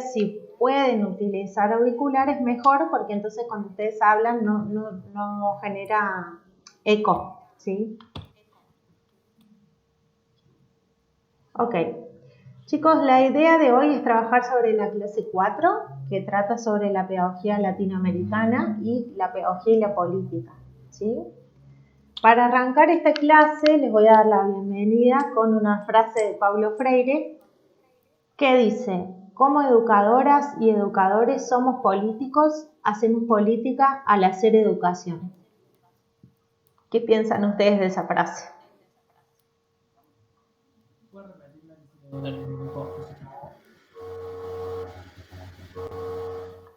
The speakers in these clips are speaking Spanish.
si pueden utilizar auriculares, mejor, porque entonces cuando ustedes hablan no genera eco, ¿sí? Ok. Chicos, la idea de hoy es trabajar sobre la clase 4, que trata sobre la pedagogía latinoamericana y la pedagogía y la política, ¿sí? Para arrancar esta clase les voy a dar la bienvenida con una frase de Paulo Freire que dice: como educadoras y educadores somos políticos, hacemos política al hacer educación. ¿Qué piensan ustedes de esa frase?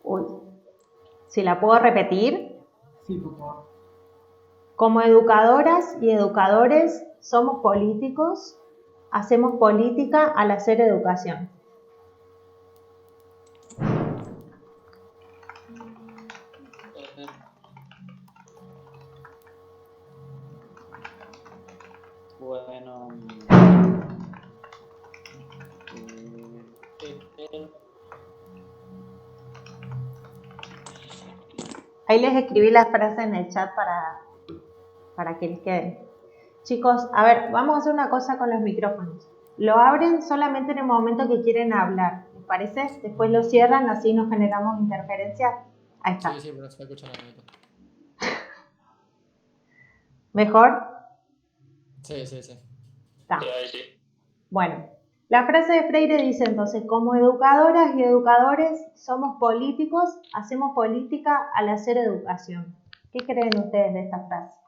Uy, si la puedo repetir. Sí, por favor. Como educadoras y educadores somos políticos, hacemos política al hacer educación. Bueno, ahí les escribí la frase en el chat para que les quede. Chicos, a ver, vamos a hacer una cosa con los micrófonos. Lo abren solamente en el momento que quieren hablar, ¿les parece? Después lo cierran, así no generamos interferencia. Ahí está. Sí, pero se escucha la nota. ¿Mejor? Sí. Está. Bueno, la frase de Freire dice entonces: como educadoras y educadores somos políticos, hacemos política al hacer educación. ¿Qué creen ustedes de esta frase?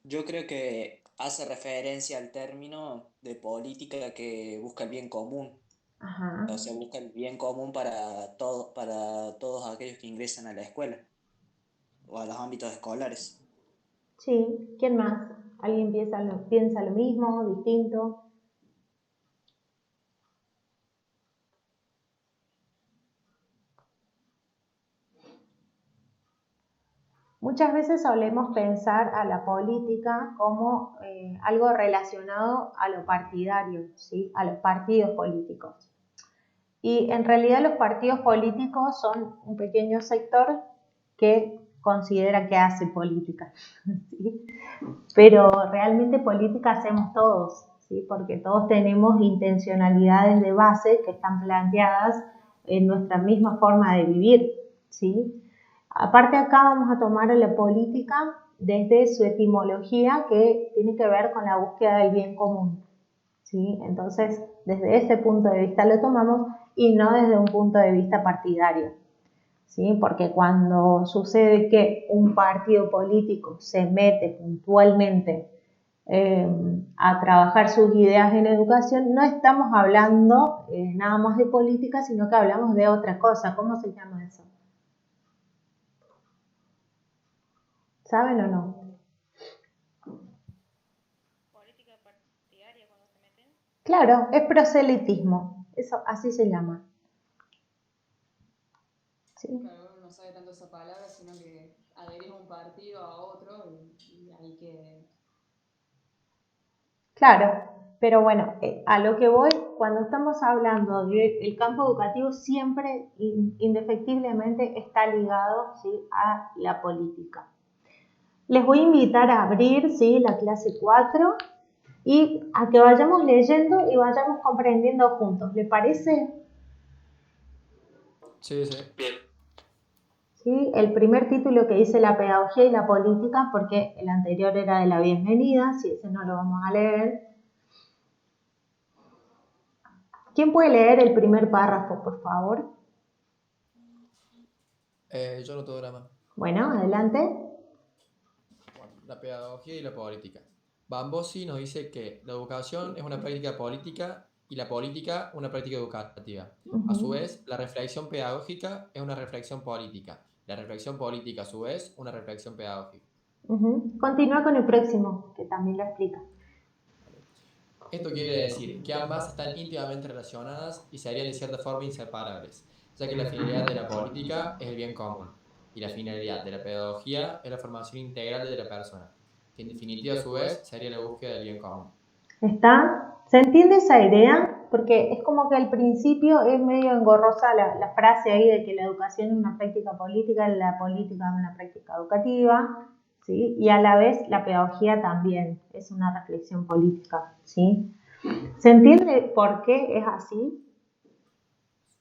yo creo que hace referencia al término de política que busca el bien común. Ajá. O sea, busca el bien común para todos aquellos que ingresan a la escuela o a los ámbitos escolares. Sí, ¿quién más? ¿Alguien piensa lo mismo, distinto? Muchas veces solemos pensar a la política como algo relacionado a lo partidario, ¿sí? A los partidos políticos. Y en realidad los partidos políticos son un pequeño sector que considera que hace política, ¿sí? Pero realmente política hacemos todos, ¿sí? Porque todos tenemos intencionalidades de base que están planteadas en nuestra misma forma de vivir, ¿sí? Aparte acá vamos a tomar la política desde su etimología, que tiene que ver con la búsqueda del bien común, ¿sí? Entonces, desde ese punto de vista lo tomamos y no desde un punto de vista partidario, ¿sí? Porque cuando sucede que un partido político se mete puntualmente a trabajar sus ideas en educación, no estamos hablando nada más de política, sino que hablamos de otra cosa. ¿Cómo se llama eso? ¿Saben o no? ¿Política partidaria cuando se meten? Claro, es proselitismo, eso así se llama. ¿Sí? Claro, uno no sabe tanto esa palabra, sino que adherís a un partido, a otro, y ahí que... Claro, pero bueno, a lo que voy, cuando estamos hablando del campo educativo, siempre indefectiblemente está ligado, ¿sí?, a la política. Les voy a invitar a abrir, ¿sí?, la clase 4 y a que vayamos leyendo y vayamos comprendiendo juntos. ¿Les parece? Sí. Bien. ¿Sí? El primer título que dice la pedagogía y la política, porque el anterior era de la bienvenida, si ese no lo vamos a leer. ¿Quién puede leer el primer párrafo, por favor? Yo no todo drama. Bueno, adelante. Bueno, la pedagogía y la política. Bambossi nos dice que la educación es una práctica política y la política una práctica educativa. A su vez, la reflexión pedagógica es una reflexión política. La reflexión política, a su vez, una reflexión pedagógica. Continúa con el próximo, que también lo explica. Esto quiere decir que ambas están íntimamente relacionadas y serían de cierta forma inseparables, ya que la finalidad de la política es el bien común y la finalidad de la pedagogía es la formación integral de la persona, que en definitiva a su vez sería la búsqueda del bien común. ¿Está? ¿Se entiende esa idea? porque es como que al principio es medio engorrosa la frase ahí de que la educación es una práctica política, la política es una práctica educativa, ¿sí? Y a la vez la pedagogía también es una reflexión política, ¿sí? ¿Se entiende por qué es así?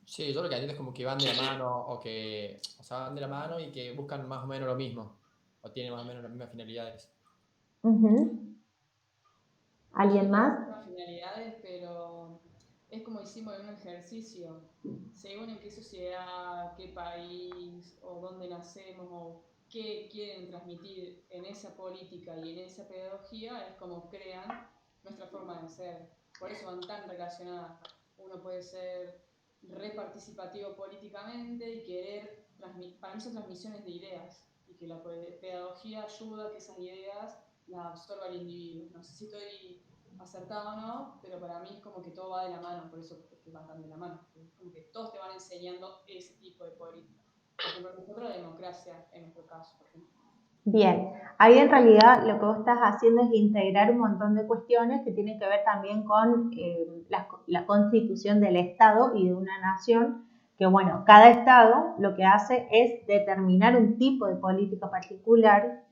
Sí, yo lo que entiendo es como que van de la mano o sea, van de la mano y que buscan más o menos lo mismo, o tienen más o menos las mismas finalidades. Uh-huh. ¿Alguien más? Las finalidades, pero es como hicimos en un ejercicio. Según en qué sociedad, qué país, o dónde nacemos, o qué quieren transmitir en esa política y en esa pedagogía, es como crean nuestra forma de ser. Por eso van tan relacionadas. Uno puede ser reparticipativo políticamente y querer transmitir, para mí son transmisiones de ideas, y que la pedagogía ayuda a que esas ideas las absorba el individuo. No sé si estoy acertado o no, pero para mí es como que todo va de la mano, por eso es que van tan de la mano. Es como que todos te van enseñando ese tipo de política. Por ejemplo, nosotros la democracia, en nuestro caso, por ejemplo. Bien, ahí en realidad lo que vos estás haciendo es integrar un montón de cuestiones que tienen que ver también con la constitución del Estado y de una nación, que bueno, cada Estado lo que hace es determinar un tipo de política particular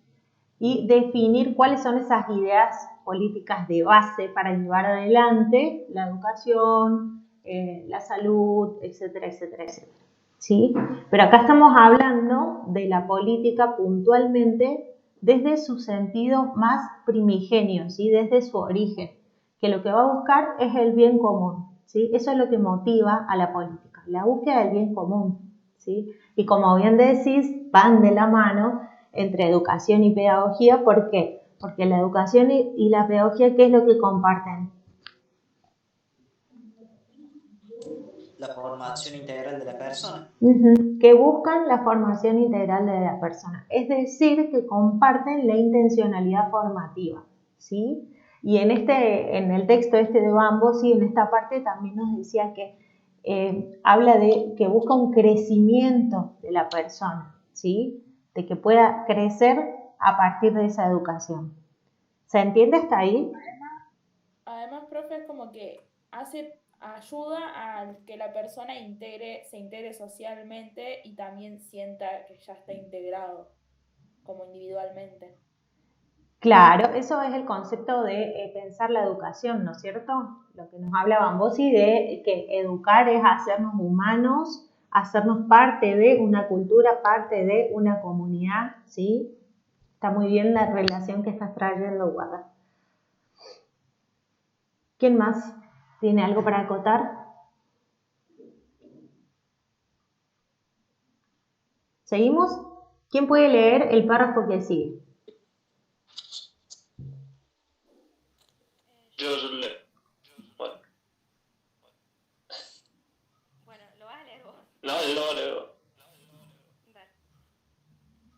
y definir cuáles son esas ideas políticas de base para llevar adelante la educación, la salud, etcétera, etcétera, etcétera. ¿Sí? Pero acá estamos hablando de la política puntualmente desde su sentido más primigenio, ¿sí? Desde su origen, que lo que va a buscar es el bien común, ¿sí? Eso es lo que motiva a la política, la búsqueda del bien común, ¿sí? Y como bien decís, van de la mano entre educación y pedagogía. ¿Por qué? Porque la educación y la pedagogía, ¿qué es lo que comparten? La formación integral de la persona. Que buscan la formación integral de la persona, es decir, que comparten la intencionalidad formativa, ¿sí? Y en el texto de Bambos, sí, en esta parte también nos decía que habla de que busca un crecimiento de la persona, ¿sí? De que pueda crecer a partir de esa educación. ¿Se entiende hasta ahí? Además, profe, es como que ayuda a que la persona se integre socialmente y también sienta que ya está integrado como individualmente. Claro, eso es el concepto de pensar la educación, ¿no es cierto? Lo que nos habla Bambosi de que educar es hacernos humanos, hacernos parte de una cultura, parte de una comunidad, ¿sí? Está muy bien la relación que estás trayendo, Guada. ¿Quién más tiene algo para acotar? ¿Seguimos? ¿Quién puede leer el párrafo que sigue? Yo leo. Bueno, Bueno, ¿lo vas a leer vos? no, yo leo. Dale.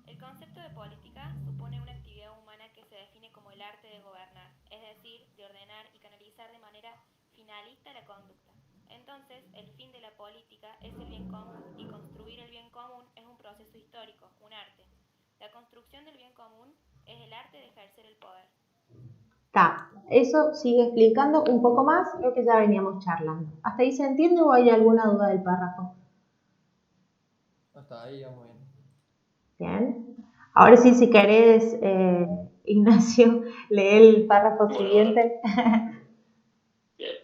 El concepto de política supone una actividad humana que se define como el arte de gobernar, es decir, de ordenar y canalizar de manera finalista la conducta. Entonces, el fin de la política es el bien común y construir el bien común es un proceso histórico, un arte. La construcción del bien común es el arte de ejercer el poder. Eso sigue explicando un poco más lo que ya veníamos charlando. ¿Hasta ahí se entiende o hay alguna duda del párrafo? Hasta ahí vamos bien. Bien. Ahora sí, si querés, Ignacio, lee el párrafo Bueno, siguiente. bien.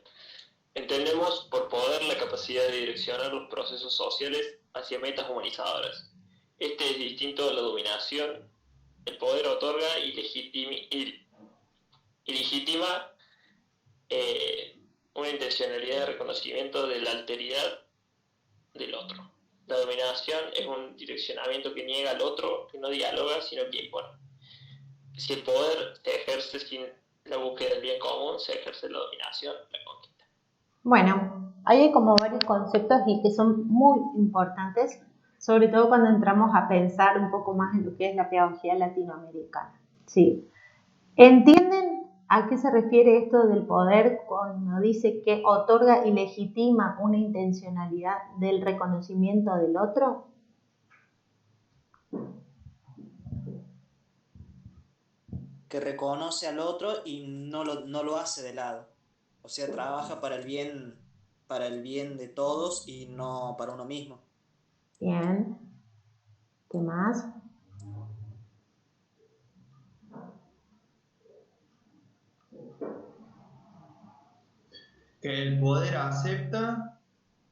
Entendemos por poder la capacidad de direccionar los procesos sociales hacia metas humanizadoras. Este es distinto a la dominación. El poder otorga y legitima una intencionalidad de reconocimiento de la alteridad del otro. La dominación es un direccionamiento que niega al otro, que no dialoga, sino que impone. Si el poder se ejerce sin la búsqueda del bien común, se ejerce la dominación, la conquista. Bueno, ahí hay como varios conceptos y que son muy importantes, sobre todo cuando entramos a pensar un poco más en lo que es la pedagogía latinoamericana. Sí. ¿Entienden a qué se refiere esto del poder cuando dice que otorga y legitima una intencionalidad del reconocimiento del otro? Que reconoce al otro y no lo hace de lado. O sea, trabaja para el bien para el bien de todos y no para uno mismo. Bien. ¿Qué más? Que el poder acepta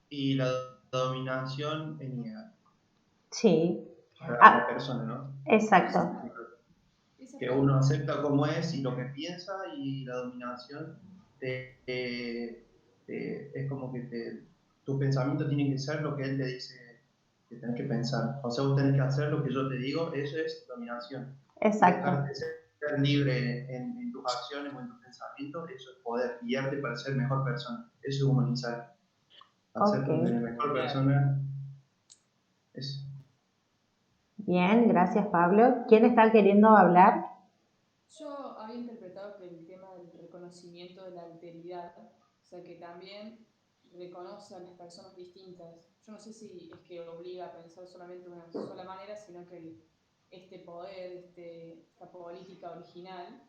y la dominación niega Sí. para la persona, ¿no? Exacto. Que uno acepta como es y lo que piensa, y la dominación es como que tu pensamiento tiene que ser lo que él te dice que tenés que pensar. O sea, vos tenés que hacer lo que yo te digo, eso es dominación. Exacto. Dejarte ser libre en tus acciones o en tus pensamientos, eso es poder guiarte para ser mejor persona. Eso es humanizar. Hacer Ok. de mejor persona. Eso. Bien, gracias Pablo. ¿Quién está queriendo hablar? Yo había interpretado que el tema del reconocimiento de la alteridad, o sea, que también reconoce a las personas distintas. Yo no sé si es que obliga a pensar solamente de una sola manera, sino que este poder, esta política original,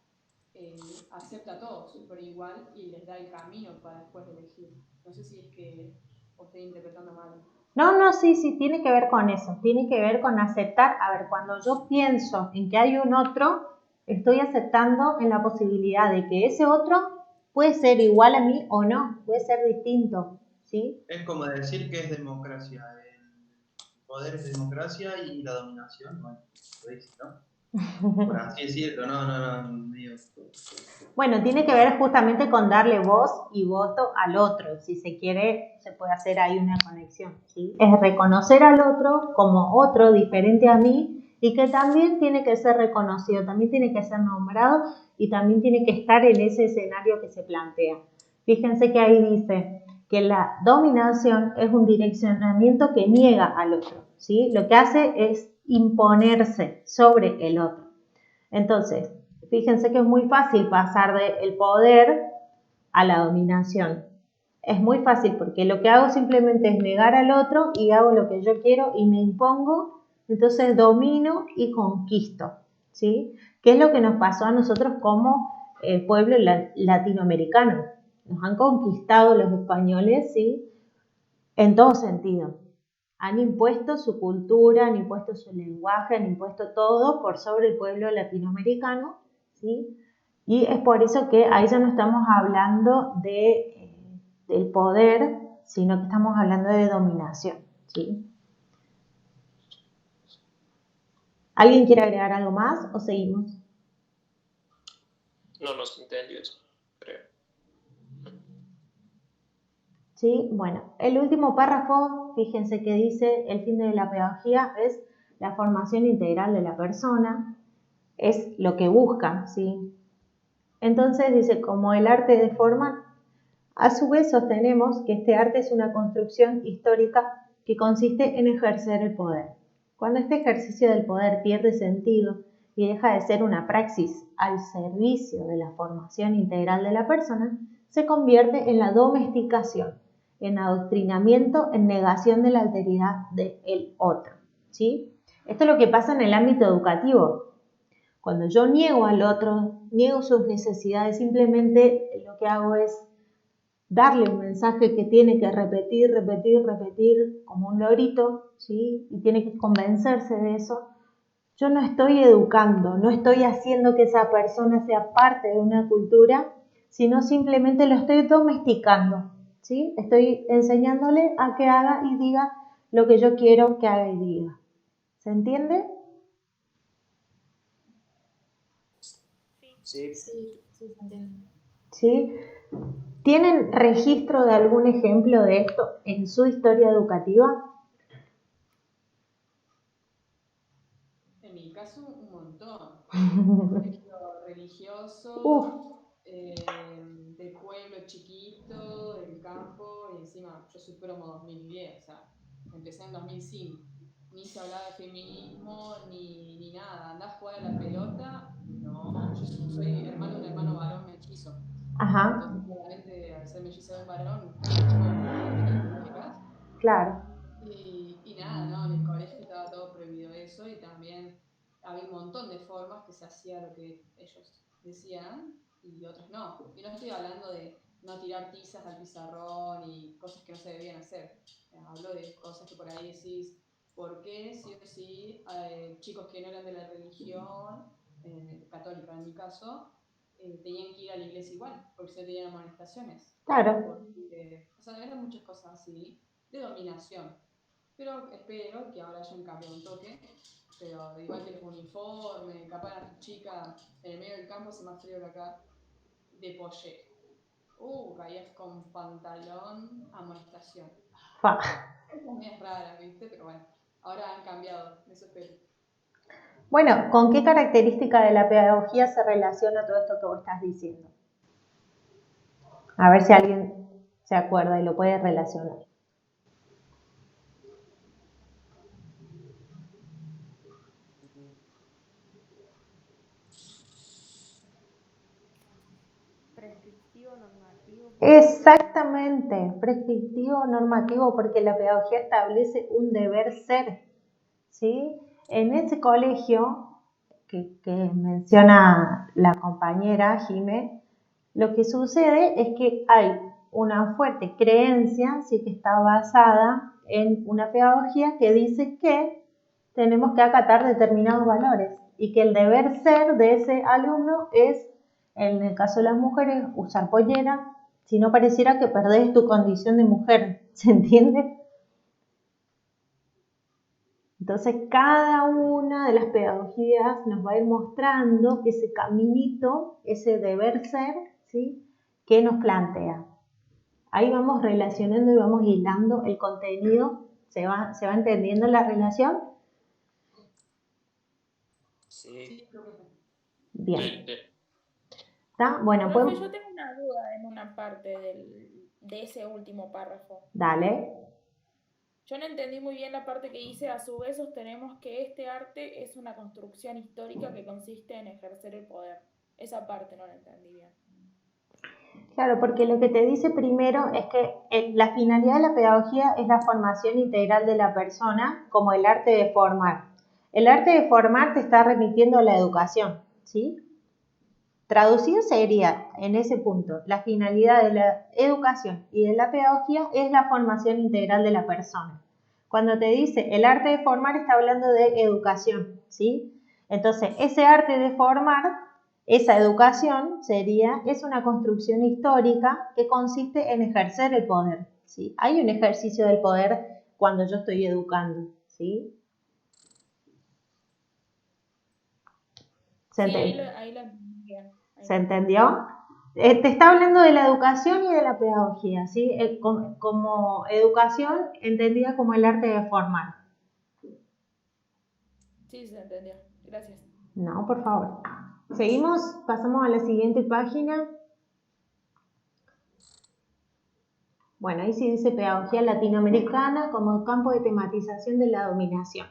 acepta a todos por igual y les da el camino para después elegir. No sé si es que os estoy interpretando mal. No, sí, tiene que ver con eso, tiene que ver con aceptar. A ver, cuando yo pienso en que hay un otro, estoy aceptando en la posibilidad de que ese otro puede ser igual a mí o no, puede ser distinto, ¿sí? Es como decir que es democracia. El poder es democracia y la dominación, bueno, lo dice, ¿no? Por así decirlo, no, medio. Bueno, tiene que ver justamente con darle voz y voto al otro. Si se quiere, se puede hacer ahí una conexión, ¿sí? Es reconocer al otro como otro diferente a mí y que también tiene que ser reconocido, también tiene que ser nombrado y también tiene que estar en ese escenario que se plantea. Fíjense que ahí dice que la dominación es un direccionamiento que niega al otro, ¿sí? Lo que hace es imponerse sobre el otro. Entonces, fíjense que es muy fácil pasar del poder a la dominación. Es muy fácil porque lo que hago simplemente es negar al otro y hago lo que yo quiero y me impongo, entonces domino y conquisto, ¿sí? ¿Qué es lo que nos pasó a nosotros como pueblo latinoamericano? Nos han conquistado los españoles, ¿sí? En todo sentido. Han impuesto su cultura, han impuesto su lenguaje, han impuesto todo por sobre el pueblo latinoamericano, ¿sí? Y es por eso que ahí ya no estamos hablando del poder, sino que estamos hablando de dominación, ¿sí? ¿Alguien quiere agregar algo más o seguimos? No se entendió eso, creo. ¿Sí? Bueno, el último párrafo, fíjense que dice, el fin de la pedagogía es la formación integral de la persona, es lo que busca, ¿sí? Entonces dice, como el arte de formar, a su vez sostenemos que este arte es una construcción histórica que consiste en ejercer el poder. Cuando este ejercicio del poder pierde sentido y deja de ser una praxis al servicio de la formación integral de la persona, se convierte en la domesticación, en adoctrinamiento, en negación de la alteridad del otro, ¿sí? Esto es lo que pasa en el ámbito educativo. Cuando yo niego al otro, niego sus necesidades, simplemente lo que hago es darle un mensaje que tiene que repetir como un lorito, ¿sí? Y tiene que convencerse de eso. Yo no estoy educando, no estoy haciendo que esa persona sea parte de una cultura, sino simplemente lo estoy domesticando, ¿sí? Estoy enseñándole a que haga y diga lo que yo quiero que haga y diga. ¿Se entiende? Sí. Sí, se entiende. ¿Sí? ¿Tienen registro de algún ejemplo de esto en su historia educativa? En mi caso, un montón. Colegio religioso, del pueblo chiquito, del campo, y encima yo soy promo 2010, o sea, empecé en 2005. Ni se hablaba de feminismo, ni nada. ¿Andás a jugar a la pelota? No. Yo soy hermano de un hermano varón mellizo. Ajá, Entonces, claramente, al ser mellizo de un varón, no puedo jugar ni con muñecas. claro. Y nada, ¿no? En el colegio estaba todo prohibido eso y también había un montón de formas que se hacía lo que ellos decían y otras no. Y no estoy hablando de no tirar tizas al pizarrón y cosas cosas que no se debían hacer. Hablo de cosas que por ahí decís, ¿por qué sí o sí chicos que no eran de la religión católica en mi caso, tenían que ir a la iglesia igual, porque se tenían amonestaciones? Claro. O sea, eran muchas cosas así, de dominación. Pero espero que ahora hayan cambiado un toque, pero igual que los uniformes, capaz la chica en el medio del campo hace más frío que acá, de pollera. Caías con pantalón, amonestación. Fa. Es rara, ¿viste? Pero bueno, ahora han cambiado, eso espero. Bueno, ¿con qué característica de la pedagogía se relaciona todo esto que vos estás diciendo? A ver si alguien se acuerda y lo puede relacionar. Prescriptivo, normativo. Exactamente, prescriptivo normativo, porque la pedagogía establece un deber ser, ¿sí? En ese colegio que menciona la compañera Jimé, lo que sucede es que hay una fuerte creencia, sí, que está basada en una pedagogía que dice que tenemos que acatar determinados valores y que el deber ser de ese alumno es, en el caso de las mujeres, usar pollera, si no pareciera que perdés tu condición de mujer, ¿se entiende? Entonces, cada una de las pedagogías nos va a ir mostrando ese caminito, ese deber ser, ¿sí?, que nos plantea. Ahí vamos relacionando y vamos hilando el contenido. ¿Se va entendiendo la relación? Sí. Bien. Sí. ¿Está? Bueno, Profe, pues yo tengo una duda en una parte de ese último párrafo. dale. Yo no entendí muy bien la parte que dice, a su vez sostenemos que este arte es una construcción histórica que consiste en ejercer el poder. Esa parte no la entendí bien. Claro, porque lo que te dice primero es que la finalidad de la pedagogía es la formación integral de la persona como el arte de formar. El arte de formar te está remitiendo a la educación, ¿sí? Traducido sería, en ese punto, la finalidad de la educación y de la pedagogía es la formación integral de la persona. Cuando te dice el arte de formar, está hablando de educación, ¿sí? Entonces, ese arte de formar, esa educación es una construcción histórica que consiste en ejercer el poder, ¿sí? Hay un ejercicio del poder cuando yo estoy educando, ¿sí? Sí, ahí lo entendí bien. ¿Se entendió? Te está hablando de la educación y de la pedagogía, ¿sí? Como educación entendida como el arte de formar. Sí, se entendió. Gracias. No, por favor. Seguimos, pasamos a la siguiente página. Bueno, ahí sí dice pedagogía latinoamericana como campo de tematización de la dominación.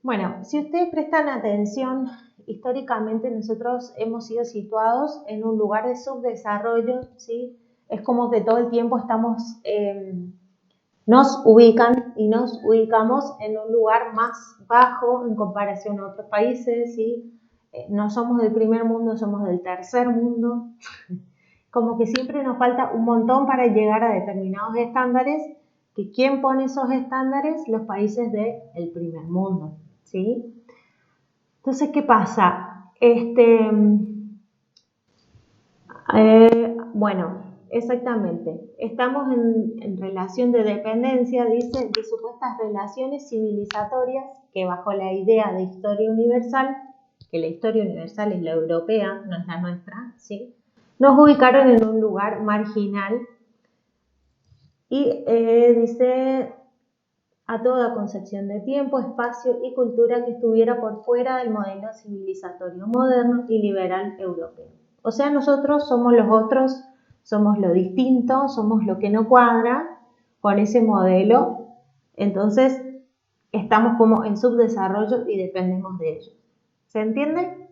Bueno, si ustedes prestan atención, históricamente nosotros hemos sido situados en un lugar de subdesarrollo, ¿sí? Es como que todo el tiempo nos ubican y nos ubicamos en un lugar más bajo en comparación a otros países, ¿sí? No somos del primer mundo, somos del tercer mundo. Como que siempre nos falta un montón para llegar a determinados estándares, que ¿quién pone esos estándares? Los países del primer mundo, ¿sí? Entonces, ¿qué pasa? Bueno, exactamente. Estamos en relación de dependencia, dice, de supuestas relaciones civilizatorias que bajo la idea de historia universal, que la historia universal es la europea, no es la nuestra, ¿sí?, nos ubicaron en un lugar marginal y dice a toda concepción de tiempo, espacio y cultura que estuviera por fuera del modelo civilizatorio moderno y liberal europeo. O sea, nosotros somos los otros, somos lo distinto, somos lo que no cuadra con ese modelo, entonces estamos como en subdesarrollo y dependemos de ellos. ¿Se entiende?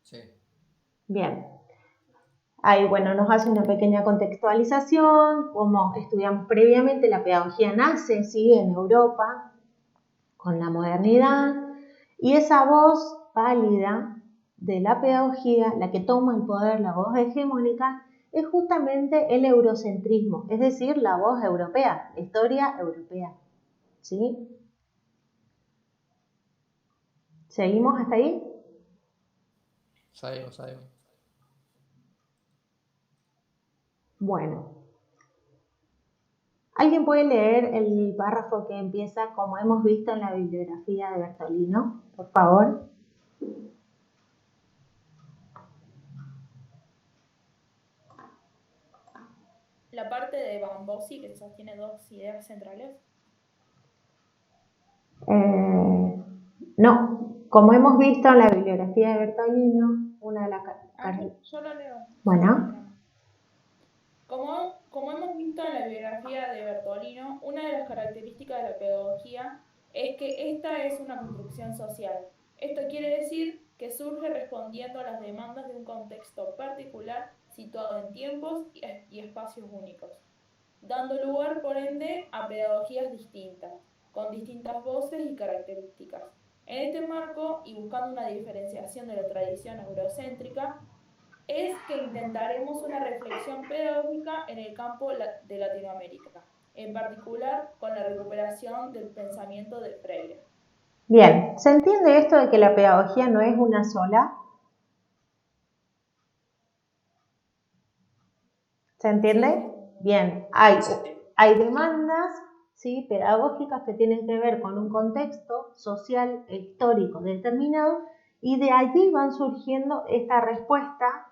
Sí. Bien. Ahí, bueno, nos hace una pequeña contextualización, como estudiamos previamente, la pedagogía nace, ¿sí?, en Europa, con la modernidad, y esa voz pálida de la pedagogía, la que toma el poder, la voz hegemónica, es justamente el eurocentrismo, es decir, la voz europea, la historia europea. ¿Sí? ¿Seguimos hasta ahí? Sabemos. Bueno. ¿Alguien puede leer el párrafo que empieza como hemos visto en la bibliografía de Bertolino? Por favor. La parte de Bambossi que sostiene dos ideas centrales. No, como hemos visto en la bibliografía de Bertolino, una de las... Yo lo leo. Bueno. Como hemos visto en la biografía de Bertolino, una de las características de la pedagogía es que esta es una construcción social. Esto quiere decir que surge respondiendo a las demandas de un contexto particular situado en tiempos y espacios únicos, dando lugar, por ende, a pedagogías distintas, con distintas voces y características. En este marco, y buscando una diferenciación de la tradición eurocéntrica, es que intentaremos una reflexión pedagógica en el campo de Latinoamérica, en particular con la recuperación del pensamiento de Freire. Bien, ¿se entiende esto de que la pedagogía no es una sola? ¿Se entiende? Sí. Bien, hay demandas, ¿sí?, pedagógicas que tienen que ver con un contexto social e histórico determinado y de allí van surgiendo esta respuesta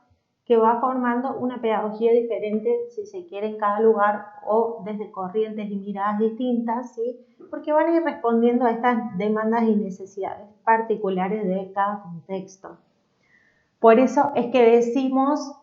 que va formando una pedagogía diferente, si se quiere, en cada lugar o desde corrientes y miradas distintas, ¿sí?, porque van a ir respondiendo a estas demandas y necesidades particulares de cada contexto. Por eso es que decimos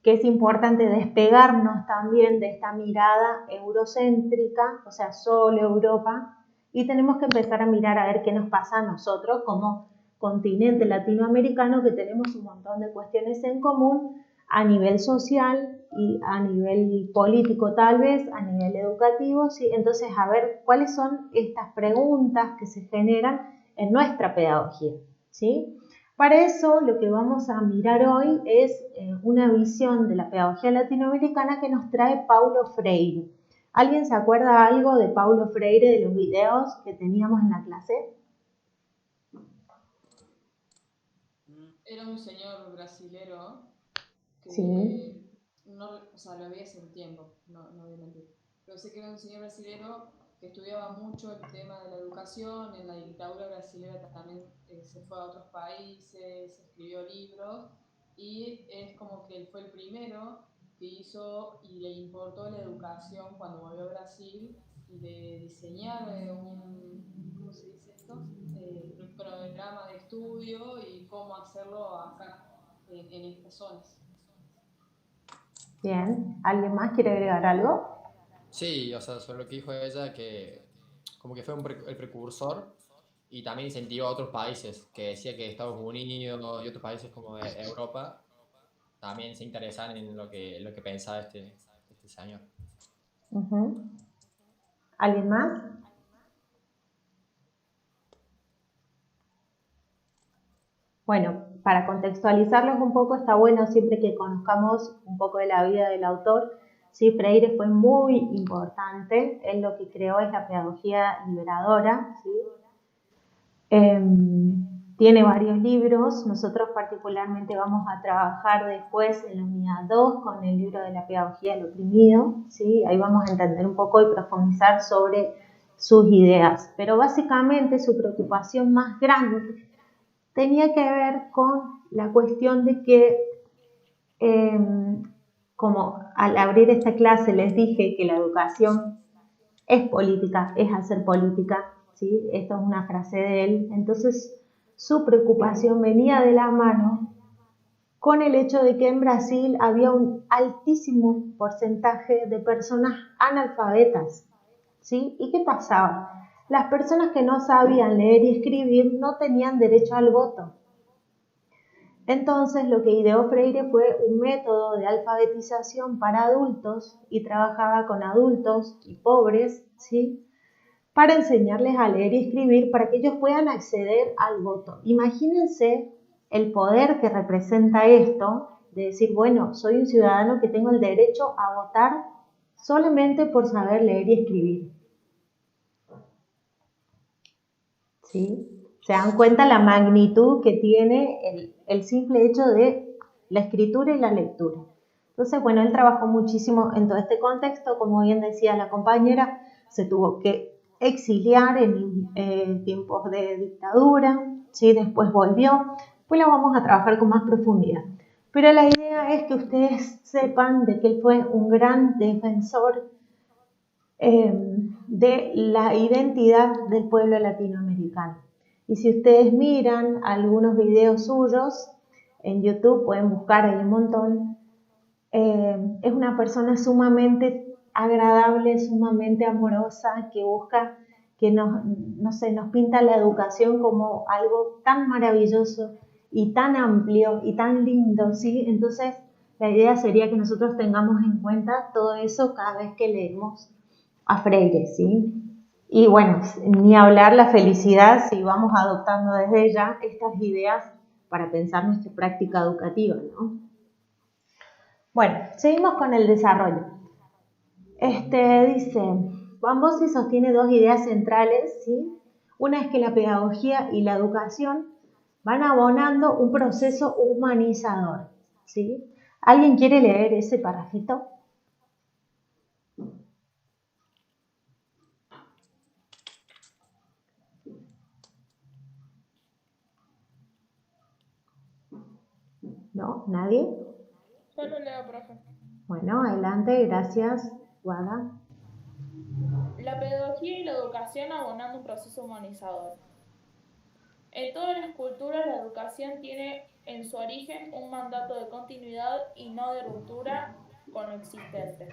que es importante despegarnos también de esta mirada eurocéntrica, o sea, solo Europa, y tenemos que empezar a mirar a ver qué nos pasa a nosotros como continente latinoamericano, que tenemos un montón de cuestiones en común a nivel social y a nivel político tal vez, a nivel educativo, ¿sí? Entonces, a ver cuáles son estas preguntas que se generan en nuestra pedagogía, ¿sí? Para eso, lo que vamos a mirar hoy es una visión de la pedagogía latinoamericana que nos trae Paulo Freire. ¿Alguien se acuerda algo de Paulo Freire de los videos que teníamos en la clase? Era un señor brasilero que Sí. lo vi hace un tiempo, no voy a mentir. Pero sé que era un señor brasilero que estudiaba mucho el tema de la educación. En la dictadura brasilera también se fue a otros países, escribió libros, y es como que él fue el primero que hizo y le importó la educación cuando volvió a Brasil, y de diseñar ¿cómo se dice esto? Un programa de estudio y cómo hacerlo acá, en estas zonas. Bien, ¿alguien más quiere agregar algo? Sí, o sea, sobre lo que dijo ella, que como que fue el precursor y también incentivó a otros países, que decía que Estados Unidos y otros países como de Europa también se interesaban en lo que pensaba este señor. ¿Alguien más? Bueno, para contextualizarlos un poco, está bueno siempre que conozcamos un poco de la vida del autor. Sí, Freire fue muy importante, él lo que creó es la pedagogía liberadora, ¿sí? Tiene varios libros, nosotros particularmente vamos a trabajar después en la unidad 2 con el libro de la pedagogía del oprimido, ¿sí? Ahí vamos a entender un poco y profundizar sobre sus ideas, pero básicamente su preocupación más grande tenía que ver con la cuestión de que, como al abrir esta clase les dije que la educación es política, es hacer política, ¿sí? Esto es una frase de él. Entonces, su preocupación venía de la mano con el hecho de que en Brasil había un altísimo porcentaje de personas analfabetas, ¿sí? ¿Y qué pasaba? Las personas que no sabían leer y escribir no tenían derecho al voto. Entonces, lo que ideó Freire fue un método de alfabetización para adultos y trabajaba con adultos y pobres, ¿sí?, para enseñarles a leer y escribir para que ellos puedan acceder al voto. Imagínense el poder que representa esto, de decir, bueno, soy un ciudadano que tengo el derecho a votar solamente por saber leer y escribir. ¿Sí? Se dan cuenta la magnitud que tiene el simple hecho de la escritura y la lectura. Entonces, bueno, él trabajó muchísimo en todo este contexto, como bien decía la compañera, se tuvo que exiliar en tiempos de dictadura, ¿sí? Después volvió, pues lo vamos a trabajar con más profundidad. Pero la idea es que ustedes sepan de que él fue un gran defensor de la identidad del pueblo latinoamericano. Y si ustedes miran algunos videos suyos en YouTube, pueden buscar, hay un montón, es una persona sumamente agradable, sumamente amorosa, que busca que nos pinta la educación como algo tan maravilloso y tan amplio y tan lindo, ¿sí? Entonces, la idea sería que nosotros tengamos en cuenta todo eso cada vez que leemos a Freire, ¿sí? Y bueno, ni hablar la felicidad si vamos adoptando desde ya estas ideas para pensar nuestra práctica educativa, ¿no? Bueno, seguimos con el desarrollo. Dice, Bambossi sostiene dos ideas centrales, ¿sí? Una es que la pedagogía y la educación van abonando un proceso humanizador, ¿sí? ¿Alguien quiere leer ese parrafito? ¿No? ¿Nadie? Yo lo leo, profe. Bueno, adelante, gracias, Guada. La pedagogía y la educación abonando un proceso humanizador. En todas las culturas, la educación tiene en su origen un mandato de continuidad y no de ruptura con lo existente.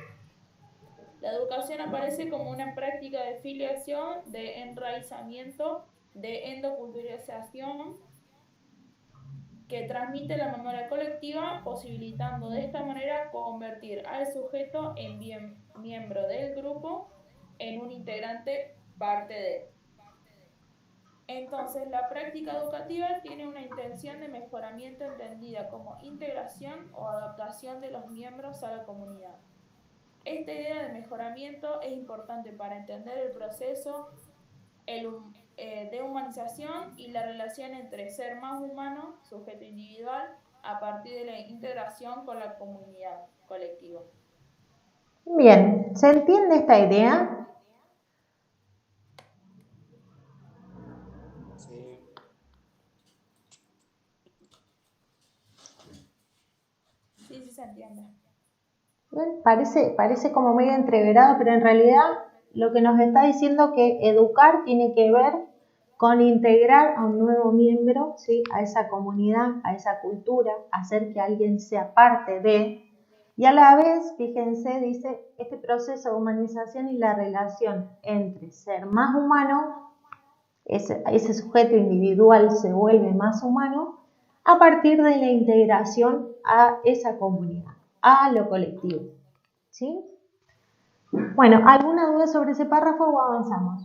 La educación aparece como una práctica de filiación, de enraizamiento, de endoculturización, que transmite la memoria colectiva, posibilitando de esta manera convertir al sujeto en miembro del grupo, en un integrante parte de él. Entonces, la práctica educativa tiene una intención de mejoramiento entendida como integración o adaptación de los miembros a la comunidad. Esta idea de mejoramiento es importante para entender el proceso de humanización y la relación entre ser más humano, sujeto individual, a partir de la integración con la comunidad colectiva. Bien, ¿se entiende esta idea? Sí. Sí, se entiende. Bien, parece como medio entreverado, pero en realidad lo que nos está diciendo que educar tiene que ver con integrar a un nuevo miembro, ¿sí? A esa comunidad, a esa cultura, hacer que alguien sea parte de, y a la vez, fíjense, dice, este proceso de humanización y la relación entre ser más humano, ese sujeto individual se vuelve más humano, a partir de la integración a esa comunidad, a lo colectivo, ¿sí? Bueno, ¿alguna duda sobre ese párrafo o avanzamos?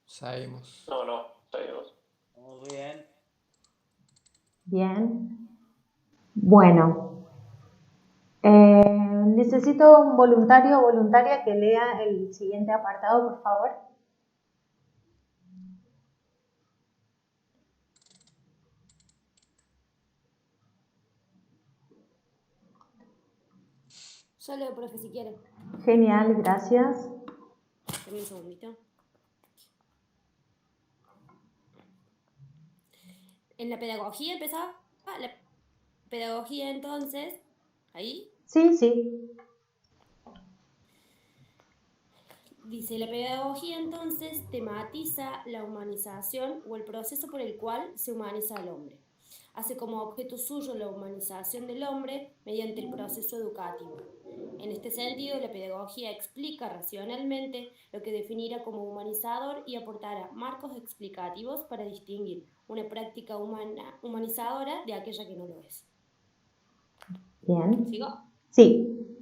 Seguimos. No, sabemos. Muy bien. Bien. Bueno, necesito un voluntario o voluntaria que lea el siguiente apartado, por favor. Yo leo, profe, si quiere. Genial, gracias. Dame un segundito. En la pedagogía empezaba. La pedagogía entonces. ¿Ahí? Sí. Dice, la pedagogía entonces tematiza la humanización o el proceso por el cual se humaniza al hombre. Hace como objeto suyo la humanización del hombre mediante el proceso educativo. En este sentido, la pedagogía explica racionalmente lo que definirá como humanizador y aportará marcos explicativos para distinguir una práctica humanizadora de aquella que no lo es. Bien. ¿Sigo? Sí.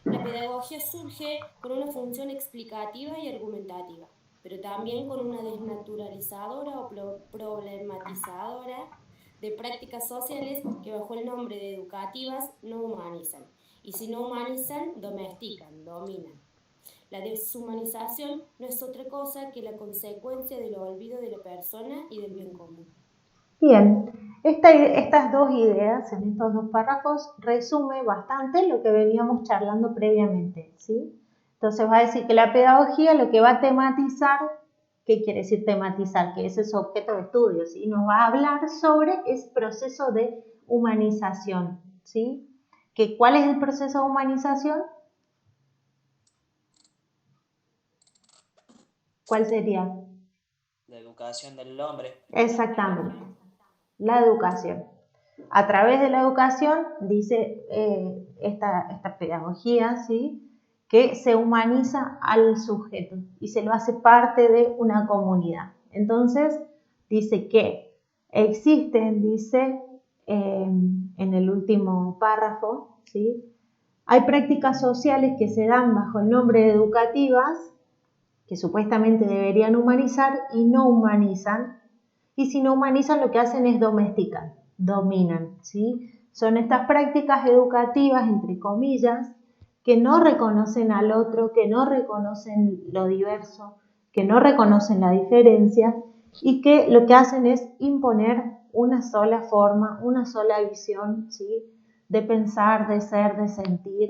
La pedagogía surge con una función explicativa y argumentativa, pero también con una desnaturalizadora o problematizadora de prácticas sociales que bajo el nombre de educativas no humanizan, y si no humanizan, domestican, dominan. La deshumanización no es otra cosa que la consecuencia del olvido de la persona y del bien común. Bien, estas dos ideas en estos dos párrafos resume bastante lo que veníamos charlando previamente, ¿sí? Entonces va a decir que la pedagogía lo que va a tematizar, ¿qué quiere decir tematizar? Que ese es su objeto de estudio, ¿sí? Nos va a hablar sobre ese proceso de humanización, ¿sí? ¿Cuál es el proceso de humanización? ¿Cuál sería? La educación del hombre. Exactamente, la educación. A través de la educación, dice esta pedagogía, ¿sí? Que se humaniza al sujeto y se lo hace parte de una comunidad. Entonces, dice que existen, dice en el último párrafo, ¿sí? Hay prácticas sociales que se dan bajo el nombre de educativas, que supuestamente deberían humanizar y no humanizan, y si no humanizan lo que hacen es domesticar, dominan, ¿sí? Son estas prácticas educativas, entre comillas, que no reconocen al otro, que no reconocen lo diverso, que no reconocen la diferencia y que lo que hacen es imponer una sola forma, una sola visión, ¿sí? De pensar, de ser, de sentir,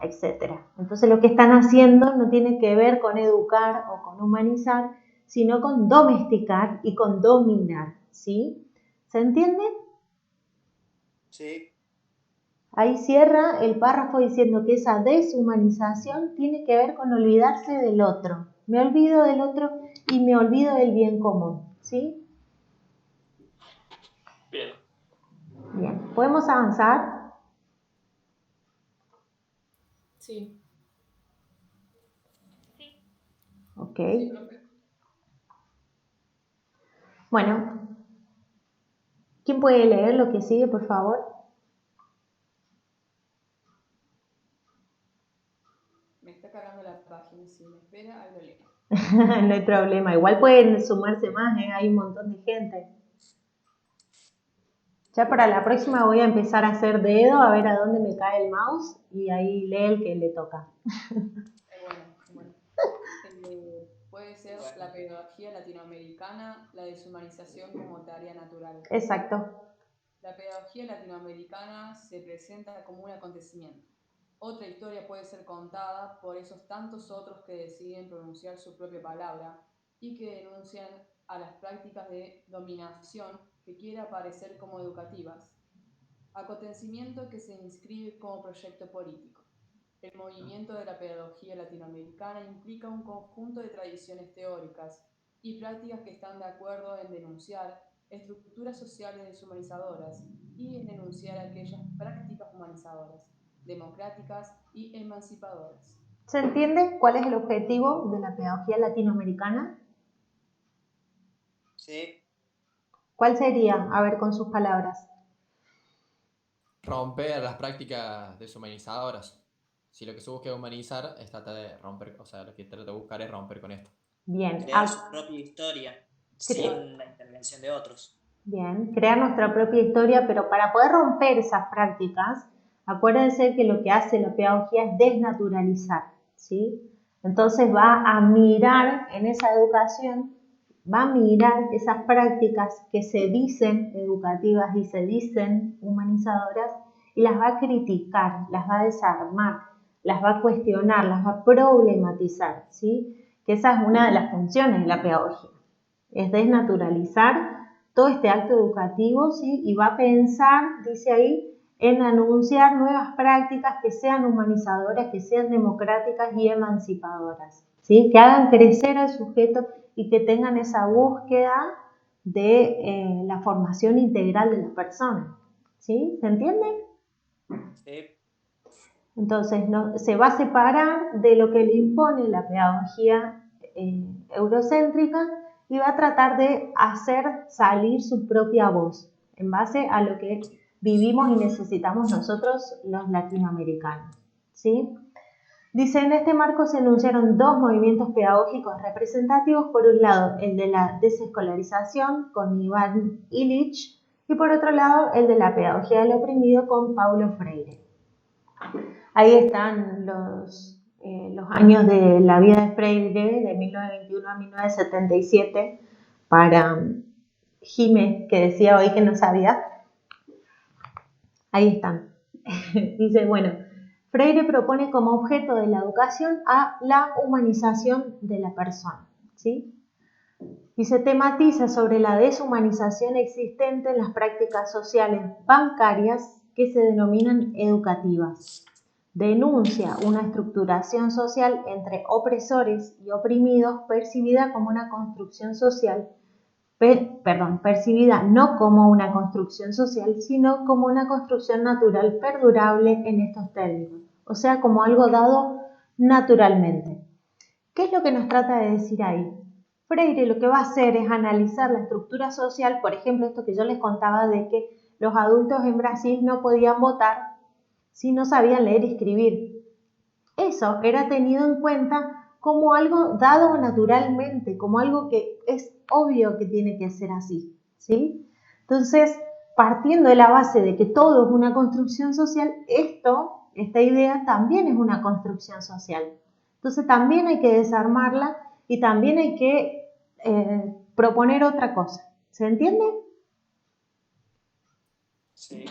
etc. Entonces lo que están haciendo no tiene que ver con educar o con humanizar, sino con domesticar y con dominar, ¿sí? ¿Se entiende? Sí. Ahí cierra el párrafo diciendo que esa deshumanización tiene que ver con olvidarse del otro. Me olvido del otro y me olvido del bien común, ¿sí? Bien. Bien, ¿podemos avanzar? Sí. Sí. Ok. Sí, profe. Bueno, ¿quién puede leer lo que sigue, por favor? Me está cargando la página. Si me espera, ahí lo leo. No hay problema, igual pueden sumarse más, ¿eh? Hay un montón de gente. Ya para la próxima voy a empezar a hacer dedo a ver a dónde me cae el mouse y ahí lee el que le toca. Bueno. Puede ser la pedagogía latinoamericana, la deshumanización como tarea natural. Exacto. La pedagogía latinoamericana se presenta como un acontecimiento. Otra historia puede ser contada por esos tantos otros que deciden pronunciar su propia palabra y que denuncian a las prácticas de dominación que quiere aparecer como educativas. Acontecimiento que se inscribe como proyecto político. El movimiento de la pedagogía latinoamericana implica un conjunto de tradiciones teóricas y prácticas que están de acuerdo en denunciar estructuras sociales deshumanizadoras y en denunciar aquellas prácticas humanizadoras, democráticas y emancipadoras. ¿Se entiende cuál es el objetivo de la pedagogía latinoamericana? Sí. ¿Cuál sería? A ver, con sus palabras. Romper las prácticas deshumanizadoras. Si lo que se busca es humanizar, es tratar de romper, o sea, lo que trata de buscar es romper con esto. Bien. Crear su propia historia sin la intervención de otros. Bien, crear nuestra propia historia, pero para poder romper esas prácticas, acuérdense que lo que hace la pedagogía es desnaturalizar, ¿sí? Entonces va a mirar en esa educación, va a mirar esas prácticas que se dicen educativas y se dicen humanizadoras y las va a criticar, las va a desarmar, las va a cuestionar, las va a problematizar, ¿sí? Que esa es una de las funciones de la pedagogía, es desnaturalizar todo este acto educativo, ¿sí? Y va a pensar, dice ahí, en anunciar nuevas prácticas que sean humanizadoras, que sean democráticas y emancipadoras, ¿sí? Que hagan crecer al sujeto y que tengan esa búsqueda de la formación integral de la persona, ¿sí? ¿Se entiende? Sí. Entonces se va a separar de lo que le impone la pedagogía eurocéntrica y va a tratar de hacer salir su propia voz en base a lo que vivimos y necesitamos nosotros los latinoamericanos, ¿sí? Dice, en este marco se enunciaron dos movimientos pedagógicos representativos, por un lado el de la desescolarización con Iván Illich y por otro lado el de la pedagogía del oprimido con Paulo Freire. Ahí están los años de la vida de Freire, de 1921 a 1977, para Jimé, que decía hoy que no sabía. Ahí están. Dice, bueno, Freire propone como objeto de la educación a la humanización de la persona, ¿sí? Y se tematiza sobre la deshumanización existente en las prácticas sociales bancarias que se denominan educativas. Denuncia una estructuración social entre opresores y oprimidos percibida como una construcción social, percibida no como una construcción social, sino como una construcción natural perdurable en estos términos, o sea, como algo dado naturalmente. ¿Qué es lo que nos trata de decir ahí? Freire lo que va a hacer es analizar la estructura social, por ejemplo, esto que yo les contaba de que los adultos en Brasil no podían votar si no sabían leer y escribir. Eso era tenido en cuenta como algo dado naturalmente, como algo que es obvio que tiene que ser así, ¿sí? Entonces, partiendo de la base de que todo es una construcción social, esta idea también es una construcción social. Entonces también hay que desarmarla y también hay que proponer otra cosa. ¿Se entiende? Sí.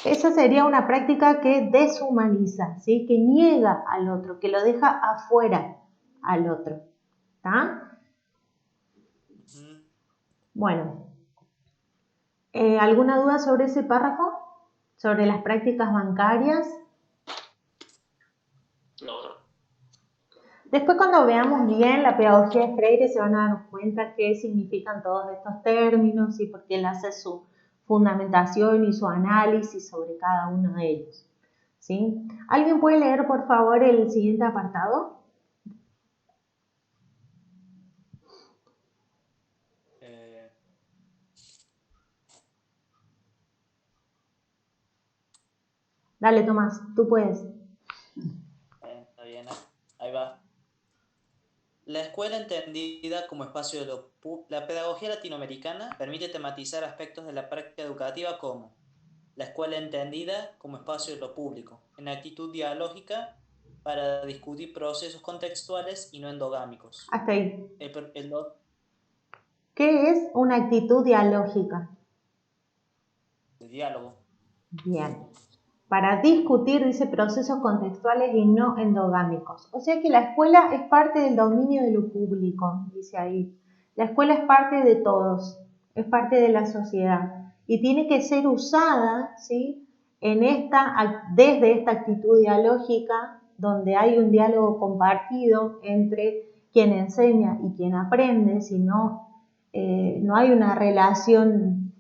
Esa sería una práctica que deshumaniza, ¿sí? Que niega al otro, que lo deja afuera al otro. ¿Está? Bueno, ¿alguna duda sobre ese párrafo? ¿Sobre las prácticas bancarias? No. Después, cuando veamos bien la pedagogía de Freire, se van a dar cuenta qué significan todos estos términos y por qué él hace su fundamentación y su análisis sobre cada uno de ellos, ¿sí? ¿Alguien puede leer, por favor, el siguiente apartado? Dale, Tomás, tú puedes. Está bien, ahí va. La escuela entendida como espacio de la pedagogía latinoamericana permite tematizar aspectos de la práctica educativa como la escuela entendida como espacio de lo público, en actitud dialógica para discutir procesos contextuales y no endogámicos. Hasta ahí. El ¿Qué es una actitud dialógica? diálogo. Bien. Para discutir, dice, procesos contextuales y no endogámicos. O sea que la escuela es parte del dominio de lo público, dice ahí. La escuela es parte de todos, es parte de la sociedad y tiene que ser usada, ¿sí? Desde esta actitud dialógica, donde hay un diálogo compartido entre quien enseña y quien aprende, si no, no hay una relación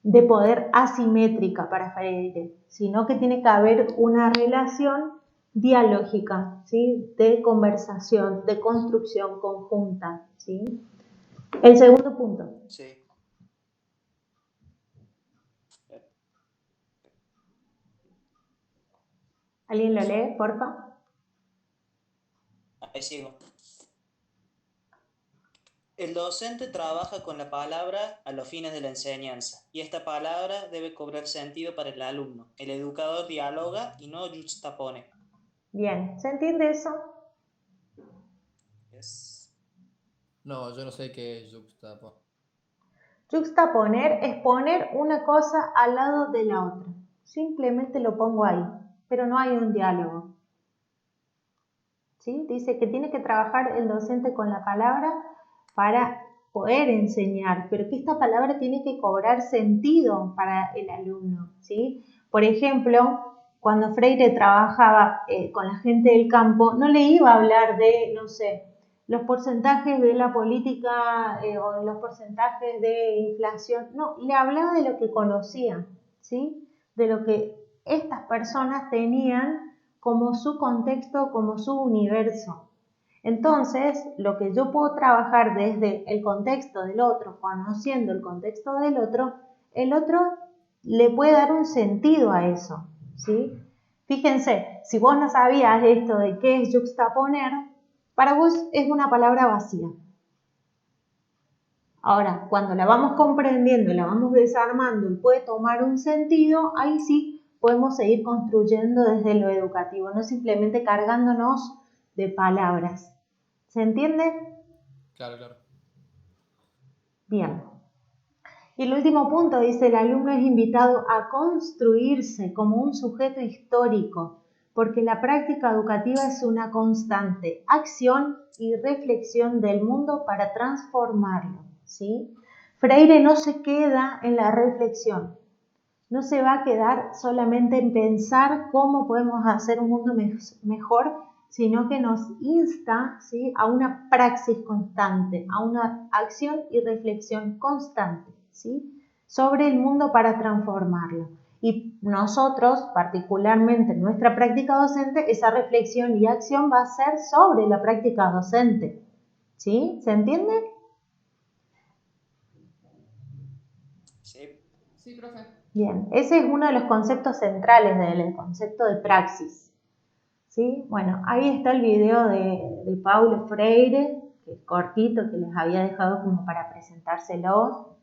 de poder asimétrica para Freire, sino que tiene que haber una relación dialógica, ¿sí? De conversación, de construcción conjunta, ¿sí? El segundo punto. Sí. ¿Alguien lo lee, porfa? Ahí sigo. El docente trabaja con la palabra a los fines de la enseñanza, y esta palabra debe cobrar sentido para el alumno. El educador dialoga y no juxtapone. Bien, ¿se entiende eso? Yes. No, yo no sé qué es juxtaponer. Juxtaponer es poner una cosa al lado de la otra. Simplemente lo pongo ahí, pero no hay un diálogo. ¿Sí? Dice que tiene que trabajar el docente con la palabra para poder enseñar, pero que esta palabra tiene que cobrar sentido para el alumno, ¿sí? Por ejemplo, cuando Freire trabajaba con la gente del campo, no le iba a hablar de, no sé, los porcentajes de la política o los porcentajes de inflación, no, le hablaba de lo que conocía, ¿sí? De lo que estas personas tenían como su contexto, como su universo. Entonces, lo que yo puedo trabajar desde el contexto del otro, conociendo el contexto del otro, el otro le puede dar un sentido a eso, ¿sí? Fíjense, si vos no sabías esto de qué es juxtaponer, para vos es una palabra vacía. Ahora, cuando la vamos comprendiendo, la vamos desarmando y puede tomar un sentido, ahí sí podemos seguir construyendo desde lo educativo, no simplemente cargándonos de palabras. ¿Se entiende? Claro, claro. Bien. Y el último punto dice, el alumno es invitado a construirse como un sujeto histórico, porque la práctica educativa es una constante acción y reflexión del mundo para transformarlo, ¿sí? Freire no se queda en la reflexión, no se va a quedar solamente en pensar cómo podemos hacer un mundo mejor, sino que nos insta, ¿sí?, a una praxis constante, a una acción y reflexión constante, ¿sí?, sobre el mundo para transformarlo. Y nosotros, particularmente en nuestra práctica docente, esa reflexión y acción va a ser sobre la práctica docente, ¿sí? ¿Se entiende? Sí. Sí, profe. Bien, ese es uno de los conceptos centrales del concepto de praxis. ¿Sí? Bueno, ahí está el video de Paulo Freire, que es cortito, que les había dejado como para presentárselo.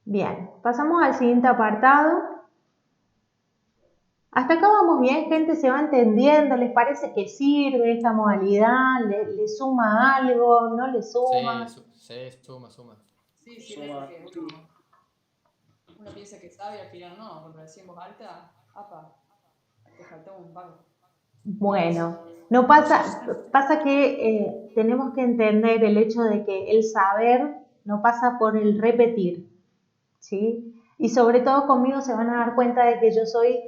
Bien, pasamos al siguiente apartado. Hasta acá vamos bien, gente, se va entendiendo, ¿les parece que sirve esta modalidad? ¿Le suma algo? ¿No le suma? Sí, suma. Sí, sí, Suma. porque uno piensa que sabe y al final no, cuando decimos alta, apa, te faltó un pago. Bueno, no pasa que tenemos que entender el hecho de que el saber no pasa por el repetir, ¿sí? Y sobre todo conmigo se van a dar cuenta de que yo soy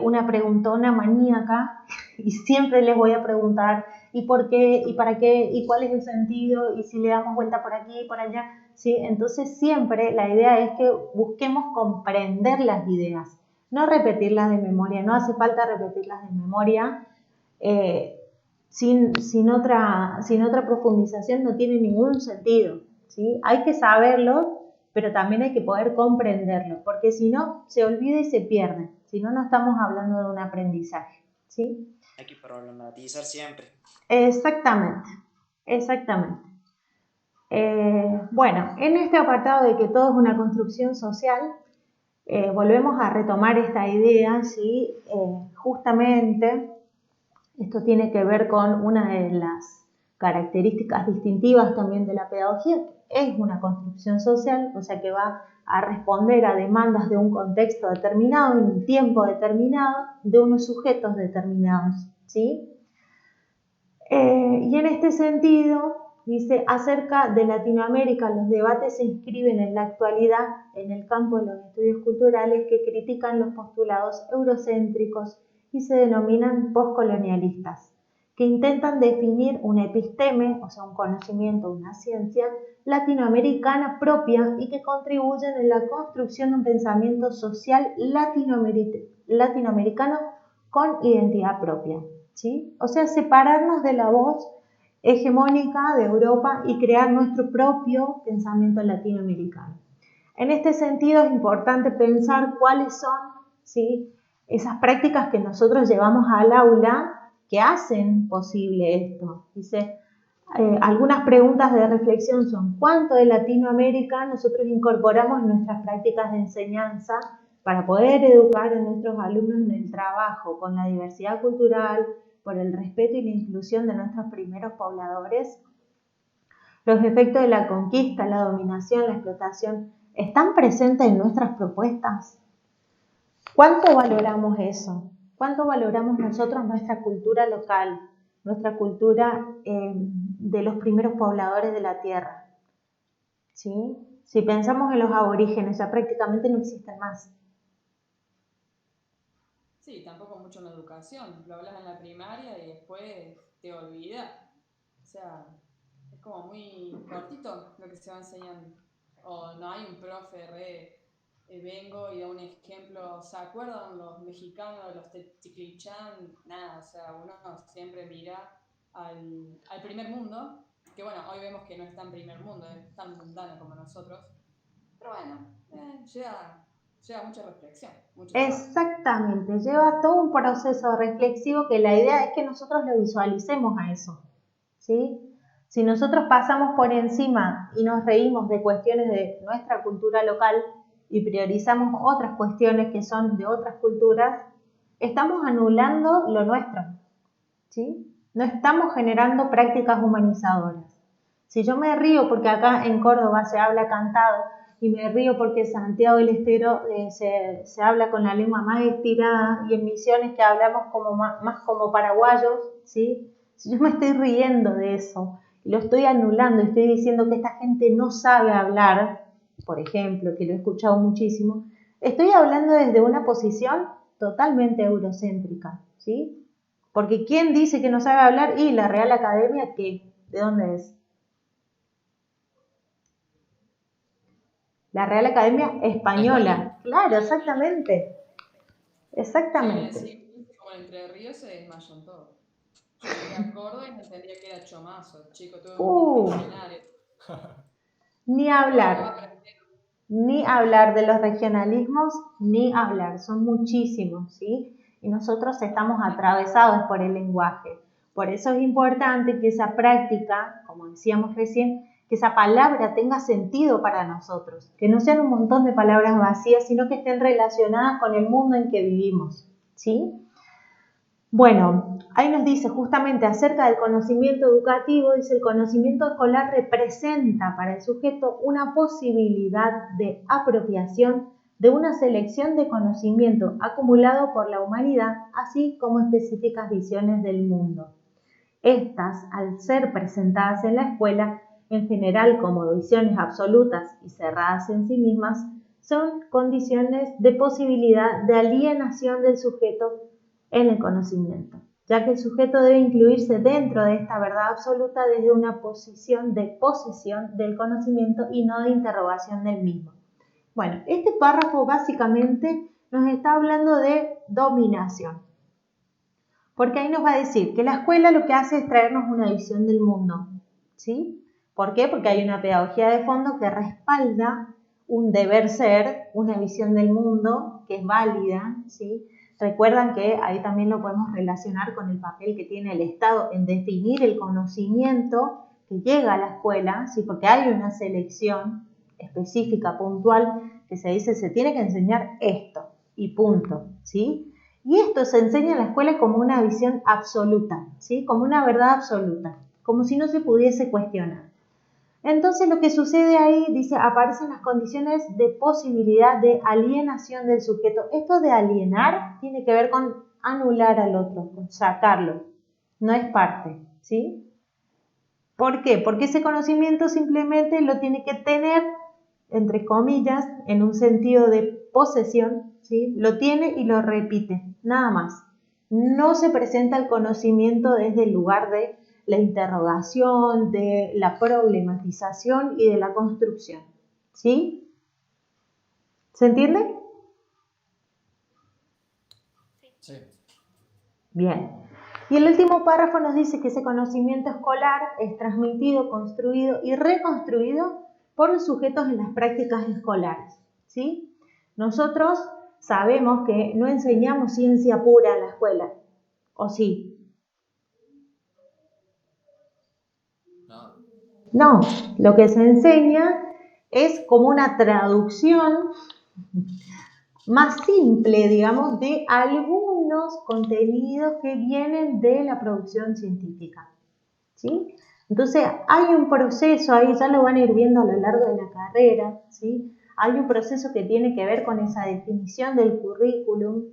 una preguntona maníaca y siempre les voy a preguntar ¿y por qué? ¿Y para qué? ¿Y cuál es el sentido? ¿Y si le damos vuelta por aquí y por allá? ¿Sí? Entonces siempre la idea es que busquemos comprender las ideas, no repetirlas de memoria, no hace falta repetirlas de memoria. Sin otra profundización no tiene ningún sentido, ¿sí? Hay que saberlo, pero también hay que poder comprenderlo, porque si no, se olvida y se pierde. Si no, no estamos hablando de un aprendizaje, ¿sí? Hay que problematizar siempre. Exactamente. Bueno, en este apartado de que todo es una construcción social, volvemos a retomar esta idea, ¿sí? Justamente esto tiene que ver con una de las características distintivas también de la pedagogía, que es una construcción social, o sea que va a responder a demandas de un contexto determinado, en un tiempo determinado, de unos sujetos determinados, ¿sí? Y en este sentido, dice, acerca de Latinoamérica, los debates se inscriben en la actualidad en el campo de los estudios culturales que critican los postulados eurocéntricos y se denominan postcolonialistas, que intentan definir una episteme, o sea, un conocimiento, una ciencia latinoamericana propia y que contribuyen en la construcción de un pensamiento social latinoamericano con identidad propia, ¿sí? O sea, separarnos de la voz hegemónica de Europa y crear nuestro propio pensamiento latinoamericano. En este sentido es importante pensar cuáles son, ¿sí?, esas prácticas que nosotros llevamos al aula que hacen posible esto. Dice, algunas preguntas de reflexión son: ¿cuánto de Latinoamérica nosotros incorporamos en nuestras prácticas de enseñanza para poder educar a nuestros alumnos en el trabajo con la diversidad cultural, por el respeto y la inclusión de nuestros primeros pobladores? Los efectos de la conquista, la dominación, la explotación, ¿están presentes en nuestras propuestas? ¿Cuánto valoramos eso? ¿Cuánto valoramos nosotros nuestra cultura local, nuestra cultura de los primeros pobladores de la tierra? ¿Sí? Si pensamos en los aborígenes, ya prácticamente no existen más. Sí, tampoco mucho en la educación. Lo hablas en la primaria y después te olvidas. O sea, es como muy cortito lo que se va enseñando. O no hay un profe vengo y da un ejemplo. ¿Se acuerdan los mexicanos de los Teclichán? Nada, o sea, uno siempre mira al primer mundo, que bueno, hoy vemos que no es tan primer mundo, es tan mundano como nosotros. Pero bueno, lleva mucha reflexión, mucho trabajo. Exactamente, lleva todo un proceso reflexivo que la idea es que nosotros lo visualicemos a eso, ¿sí? Si nosotros pasamos por encima y nos reímos de cuestiones de nuestra cultura local y priorizamos otras cuestiones que son de otras culturas, estamos anulando lo nuestro, ¿sí? No estamos generando prácticas humanizadoras. Si yo me río porque acá en Córdoba se habla cantado y me río porque Santiago del Estero se habla con la lengua más estirada y en Misiones que hablamos como más como paraguayos, ¿sí? Si yo me estoy riendo de eso y lo estoy anulando y estoy diciendo que esta gente no sabe hablar, por ejemplo, que lo he escuchado muchísimo, estoy hablando desde una posición totalmente eurocéntrica, ¿sí? Porque ¿quién dice que no sabe hablar? Y la Real Academia, ¿qué? ¿De dónde es? La Real Academia Española. Claro, exactamente. Exactamente. Sí, como en Entre Ríos se desmayan todos. Yo llegué a Córdoba y no entendía que era chomazo. Chico, tuve un diccionario. Ni hablar. Ni hablar de los regionalismos, ni hablar. Son muchísimos, ¿sí? Y nosotros estamos atravesados por el lenguaje. Por eso es importante que esa práctica, como decíamos recién, que esa palabra tenga sentido para nosotros, que no sean un montón de palabras vacías, sino que estén relacionadas con el mundo en que vivimos, ¿sí? Bueno, ahí nos dice justamente acerca del conocimiento educativo, dice el conocimiento escolar representa para el sujeto una posibilidad de apropiación de una selección de conocimiento acumulado por la humanidad, así como específicas visiones del mundo. Estas, al ser presentadas en la escuela, en general como visiones absolutas y cerradas en sí mismas, son condiciones de posibilidad de alienación del sujeto en el conocimiento, ya que el sujeto debe incluirse dentro de esta verdad absoluta desde una posición de posesión del conocimiento y no de interrogación del mismo. Bueno, este párrafo básicamente nos está hablando de dominación, porque ahí nos va a decir que la escuela lo que hace es traernos una visión del mundo, ¿sí? ¿Por qué? Porque hay una pedagogía de fondo que respalda un deber ser, una visión del mundo que es válida, ¿sí? Recuerdan que ahí también lo podemos relacionar con el papel que tiene el Estado en definir el conocimiento que llega a la escuela, ¿sí? Porque hay una selección específica, puntual, que se dice se tiene que enseñar esto y punto, ¿sí? Y esto se enseña en la escuela como una visión absoluta, ¿sí? Como una verdad absoluta, como si no se pudiese cuestionar. Entonces lo que sucede ahí, dice, aparecen las condiciones de posibilidad de alienación del sujeto. Esto de alienar tiene que ver con anular al otro, con sacarlo. No es parte, ¿sí? ¿Por qué? Porque ese conocimiento simplemente lo tiene que tener, entre comillas, en un sentido de posesión, ¿sí? Lo tiene y lo repite, nada más. No se presenta el conocimiento desde el lugar de la interrogación, de la problematización y de la construcción, ¿sí? ¿Se entiende? Sí. Bien. Y el último párrafo nos dice que ese conocimiento escolar es transmitido, construido y reconstruido por los sujetos en las prácticas escolares, ¿sí? Nosotros sabemos que no enseñamos ciencia pura en la escuela, ¿o sí? No, lo que se enseña es como una traducción más simple, digamos, de algunos contenidos que vienen de la producción científica, ¿sí? Entonces, hay un proceso ahí, ya lo van a ir viendo a lo largo de la carrera, ¿sí? Hay un proceso que tiene que ver con esa definición del currículum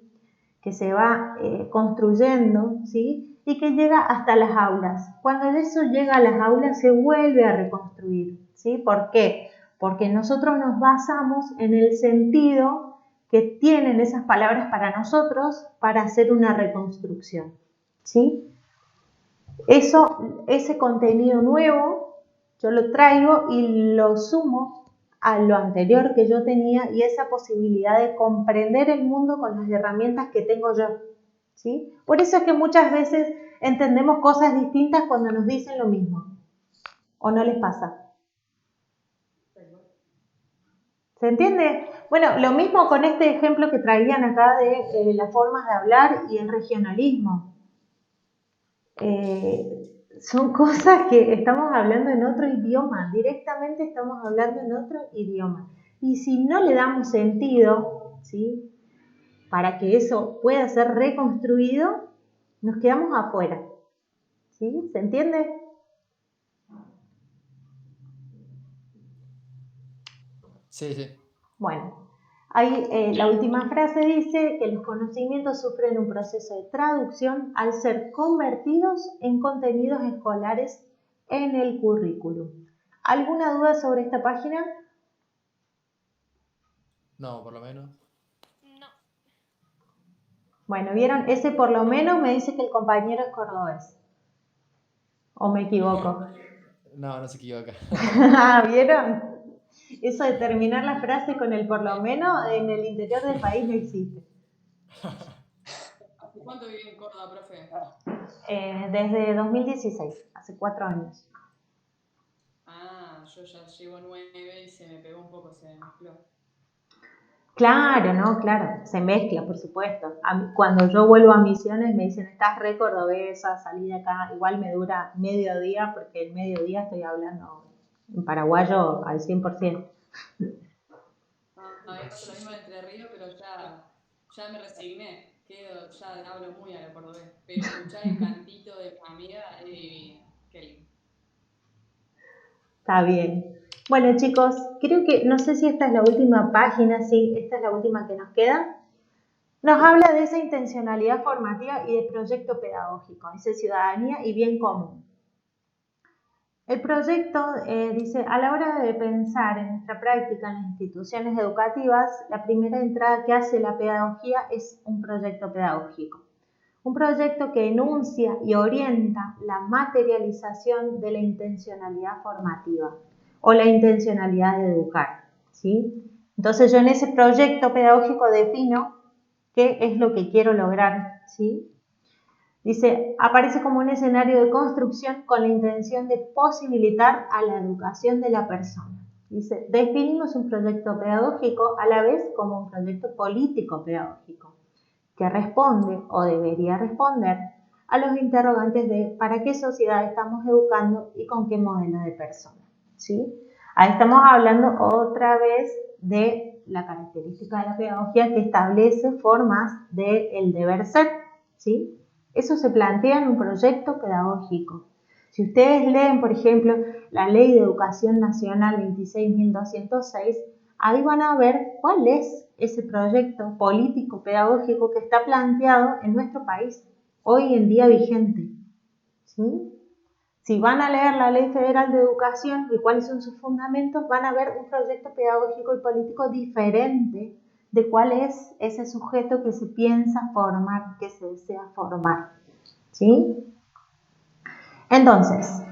que se va construyendo, ¿sí? Y que llega hasta las aulas. Cuando eso llega a las aulas se vuelve a reconstruir, ¿sí? ¿Por qué? Porque nosotros nos basamos en el sentido que tienen esas palabras para nosotros para hacer una reconstrucción, ¿sí? Ese contenido nuevo yo lo traigo y lo sumo a lo anterior que yo tenía y esa posibilidad de comprender el mundo con las herramientas que tengo yo, ¿sí? Por eso es que muchas veces entendemos cosas distintas cuando nos dicen lo mismo. ¿O no les pasa? ¿Se entiende? Bueno, lo mismo con este ejemplo que traían acá de las formas de hablar y el regionalismo. son cosas que estamos hablando en otro idioma, directamente estamos hablando en otro idioma. Y si no le damos sentido, ¿sí?, para que eso pueda ser reconstruido, nos quedamos afuera. ¿Sí? ¿Se entiende? Sí, sí. Bueno, ahí la última frase dice que los conocimientos sufren un proceso de traducción al ser convertidos en contenidos escolares en el currículum. ¿Alguna duda sobre esta página? No, por lo menos. No. Bueno, ¿vieron? Ese por lo menos me dice que el compañero es cordobés. ¿O me equivoco? No, no se equivoca. ¿Vieron? Eso de terminar la frase con el por lo menos en el interior del país no existe. ¿Hace cuánto vive en Córdoba, profe? Desde 2016, hace 4 años. Ah, yo ya llevo 9 y se me pegó un poco, se mezcló. Claro, ¿no? Claro, se mezcla, por supuesto. Cuando yo vuelvo a Misiones me dicen, estás re cordobesa, salí de acá. Igual me dura medio día, porque el mediodía estoy hablando en paraguayo al 100%. Ah, es lo mismo en Entre Ríos, pero ya me resigné. Ya hablo muy a lo cordobés. Pero escuchar el cantito de mi amiga es divino. Qué lindo. Está bien. Bueno, chicos, creo que, no sé si esta es la última página, sí, esta es la última que nos queda. Nos habla de esa intencionalidad formativa y de proyecto pedagógico, dice ciudadanía y bien común. El proyecto dice, a la hora de pensar en nuestra práctica en las instituciones educativas, la primera entrada que hace la pedagogía es un proyecto pedagógico. Un proyecto que enuncia y orienta la materialización de la intencionalidad formativa o la intencionalidad de educar, ¿sí? Entonces yo en ese proyecto pedagógico defino qué es lo que quiero lograr, ¿sí? Dice, aparece como un escenario de construcción con la intención de posibilitar a la educación de la persona. Dice, definimos un proyecto pedagógico a la vez como un proyecto político pedagógico, que responde o debería responder a los interrogantes de para qué sociedad estamos educando y con qué modelo de persona, ¿sí? Ahí estamos hablando otra vez de la característica de la pedagogía que establece formas del deber ser, ¿sí? Eso se plantea en un proyecto pedagógico. Si ustedes leen, por ejemplo, la Ley de Educación Nacional 26.206, ahí van a ver cuál es ese proyecto político pedagógico que está planteado en nuestro país, hoy en día vigente, ¿sí? Si van a leer la Ley Federal de Educación y cuáles son sus fundamentos, van a ver un proyecto pedagógico y político diferente de cuál es ese sujeto que se piensa formar, que se desea formar, ¿sí? Entonces,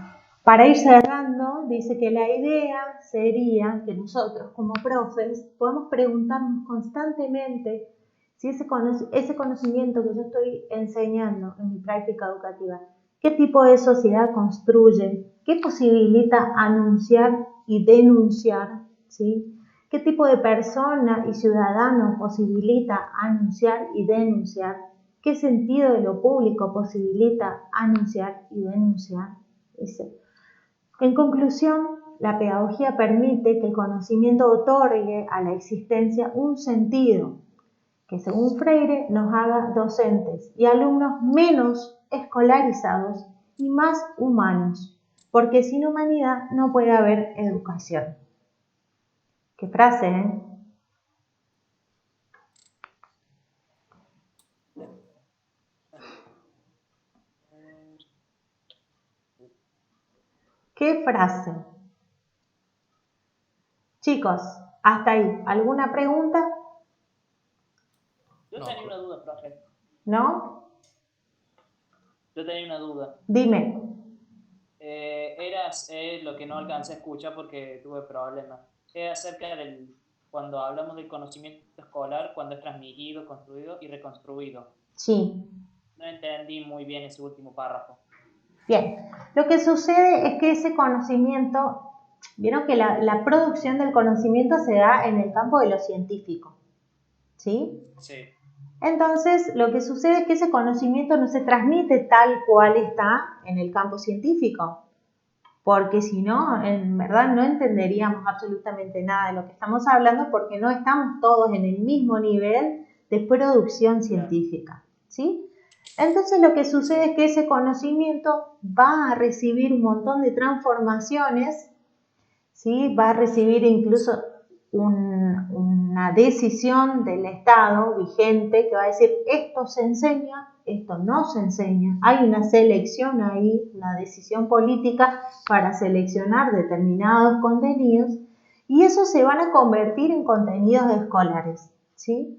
para ir cerrando, dice que la idea sería que nosotros como profes podemos preguntarnos constantemente si ese conocimiento que yo estoy enseñando en mi práctica educativa, qué tipo de sociedad construye, qué posibilita anunciar y denunciar, ¿sí? ¿Qué tipo de persona y ciudadano posibilita anunciar y denunciar? ¿Qué sentido de lo público posibilita anunciar y denunciar? En conclusión, la pedagogía permite que el conocimiento otorgue a la existencia un sentido que, según Freire, nos haga docentes y alumnos menos escolarizados y más humanos, porque sin humanidad no puede haber educación. ¡Qué frase, eh! ¡Qué frase! Chicos, hasta ahí. ¿Alguna pregunta? Yo tenía una duda, profe. ¿No? Yo tenía una duda. Dime. Lo que no alcancé a escuchar porque tuve problemas. Es acerca cuando hablamos del conocimiento escolar, cuando es transmitido, construido y reconstruido. Sí. No entendí muy bien ese último párrafo. Bien, lo que sucede es que ese conocimiento, vieron que la producción del conocimiento se da en el campo de lo científico, ¿sí? Sí. Entonces, lo que sucede es que ese conocimiento no se transmite tal cual está en el campo científico, porque si no, en verdad no entenderíamos absolutamente nada de lo que estamos hablando porque no estamos todos en el mismo nivel de producción científica, ¿sí? Entonces lo que sucede es que ese conocimiento va a recibir un montón de transformaciones, ¿sí? Va a recibir incluso una decisión del Estado vigente que va a decir esto se enseña, esto no se enseña. Hay una selección ahí, una decisión política para seleccionar determinados contenidos y esos se van a convertir en contenidos escolares, ¿sí?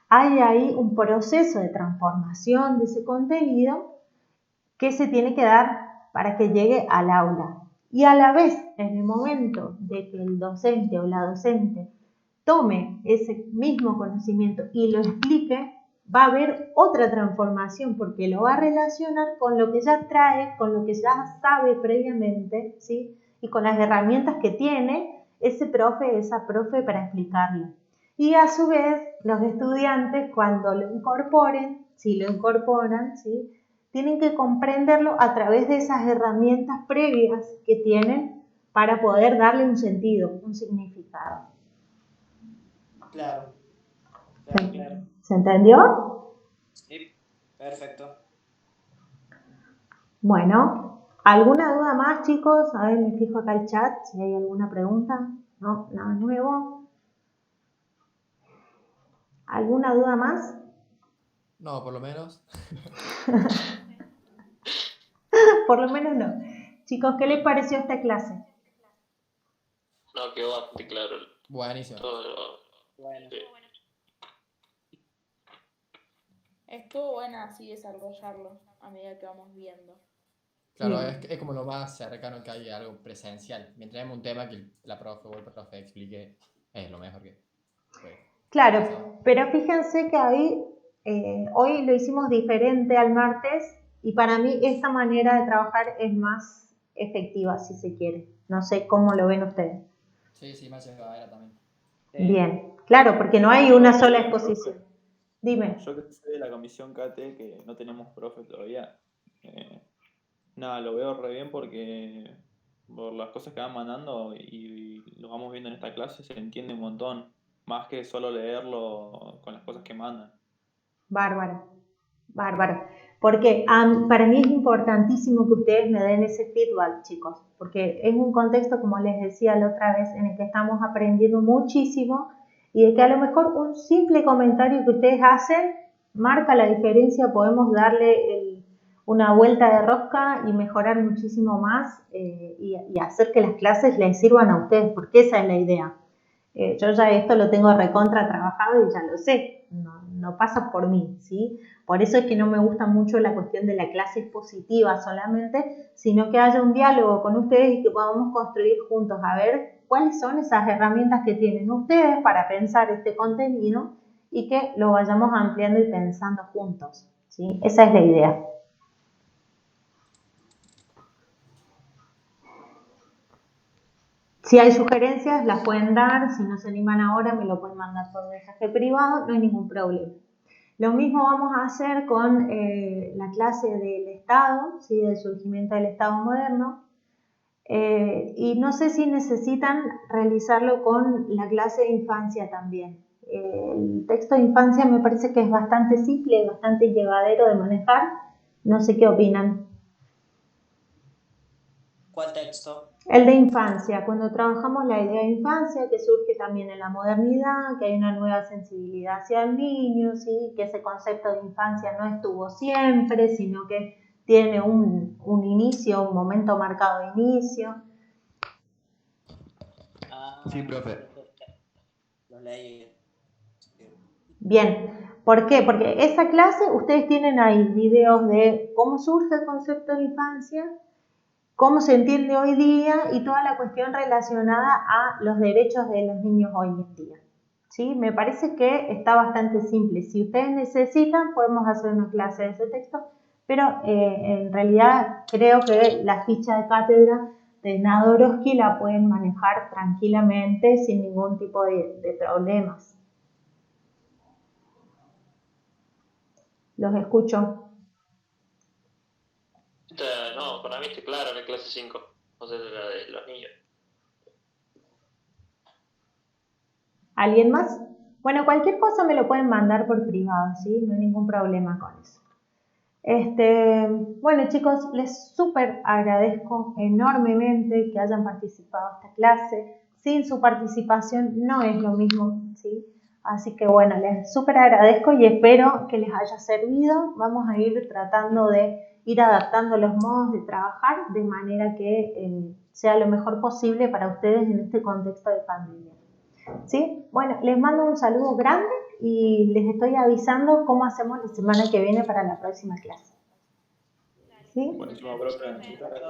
Hay ahí un proceso de transformación de ese contenido que se tiene que dar para que llegue al aula. Y a la vez, en el momento de que el docente o la docente tome ese mismo conocimiento y lo explique, va a haber otra transformación porque lo va a relacionar con lo que ya trae, con lo que ya sabe previamente, ¿sí? Y con las herramientas que tiene ese profe, esa profe para explicarlo. Y a su vez, los estudiantes cuando lo incorporen, si lo incorporan, ¿sí? Tienen que comprenderlo a través de esas herramientas previas que tienen para poder darle un sentido, un significado. Claro. ¿Se entendió? Sí, perfecto. Bueno, ¿alguna duda más, chicos? A ver, me fijo acá el chat, si hay alguna pregunta. No, nada nuevo. ¿Alguna duda más? No, por lo menos. Por lo menos no. Chicos, ¿qué les pareció esta clase? No, quedó bastante claro Buenísimo. todo. Bueno. Sí. Estuvo buena así desarrollarlo a medida que vamos viendo. Claro, es como lo más cercano que hay a algo presencial. Mientras tenemos un tema que la profe o el profe explique, es lo mejor que puede. Claro, pero fíjense que ahí, hoy lo hicimos diferente al martes y para mí esta manera de trabajar es más efectiva, si se quiere. No sé cómo lo ven ustedes. Sí, más llevadera también. Bien, claro, porque no hay una sola exposición. Dime. Yo que soy de la comisión KT, que no tenemos profe todavía, nada, lo veo re bien porque por las cosas que van mandando y lo vamos viendo en esta clase se entiende un montón, más que solo leerlo con las cosas que mandan. Bárbaro, bárbaro. Porque para mí es importantísimo que ustedes me den ese feedback, chicos, porque es un contexto, como les decía la otra vez, en el que estamos aprendiendo muchísimo y de que a lo mejor un simple comentario que ustedes hacen marca la diferencia, podemos darle una vuelta de rosca y mejorar muchísimo más y hacer que las clases les sirvan a ustedes, porque esa es la idea. Yo ya esto lo tengo recontra trabajado y ya lo sé, no pasa por mí, ¿sí? Por eso es que no me gusta mucho la cuestión de la clase expositiva solamente, sino que haya un diálogo con ustedes y que podamos construir juntos a ver cuáles son esas herramientas que tienen ustedes para pensar este contenido y que lo vayamos ampliando y pensando juntos, ¿sí? Esa es la idea. Si hay sugerencias, las pueden dar. Si no se animan ahora, me lo pueden mandar por mensaje privado, no hay ningún problema. Lo mismo vamos a hacer con la clase del Estado, ¿sí? Del surgimiento del Estado moderno. Y no sé si necesitan realizarlo con la clase de infancia también. El texto de infancia me parece que es bastante simple, bastante llevadero de manejar. No sé qué opinan. ¿Cuál texto? El de infancia, cuando trabajamos la idea de infancia que surge también en la modernidad, que hay una nueva sensibilidad hacia el niño, ¿sí? Que ese concepto de infancia no estuvo siempre, sino que tiene un inicio, un momento marcado de inicio. Sí, profe. Lo leí. Bien, ¿por qué? Porque esa clase ustedes tienen ahí videos de cómo surge el concepto de infancia, cómo se entiende hoy día y toda la cuestión relacionada a los derechos de los niños hoy en día. ¿Sí? Me parece que está bastante simple. Si ustedes necesitan, podemos hacer una clase de ese texto, pero en realidad creo que la ficha de cátedra de Nadorowski la pueden manejar tranquilamente sin ningún tipo de problemas. Los escucho. No, para mí está claro la clase 5, o sea, la de los niños. ¿Alguien más? Bueno, cualquier cosa me lo pueden mandar por privado, ¿sí? No hay ningún problema con eso. Bueno, chicos, les súper agradezco enormemente que hayan participado en esta clase. Sin su participación no es lo mismo, ¿sí? Así que bueno, les súper agradezco y espero que les haya servido. Vamos a ir tratando de ir adaptando los modos de trabajar de manera que sea lo mejor posible para ustedes en este contexto de pandemia. ¿Sí? Bueno, les mando un saludo grande y les estoy avisando cómo hacemos la semana que viene para la próxima clase. ¿Sí? Buenísimo, profe. Muchas gracias.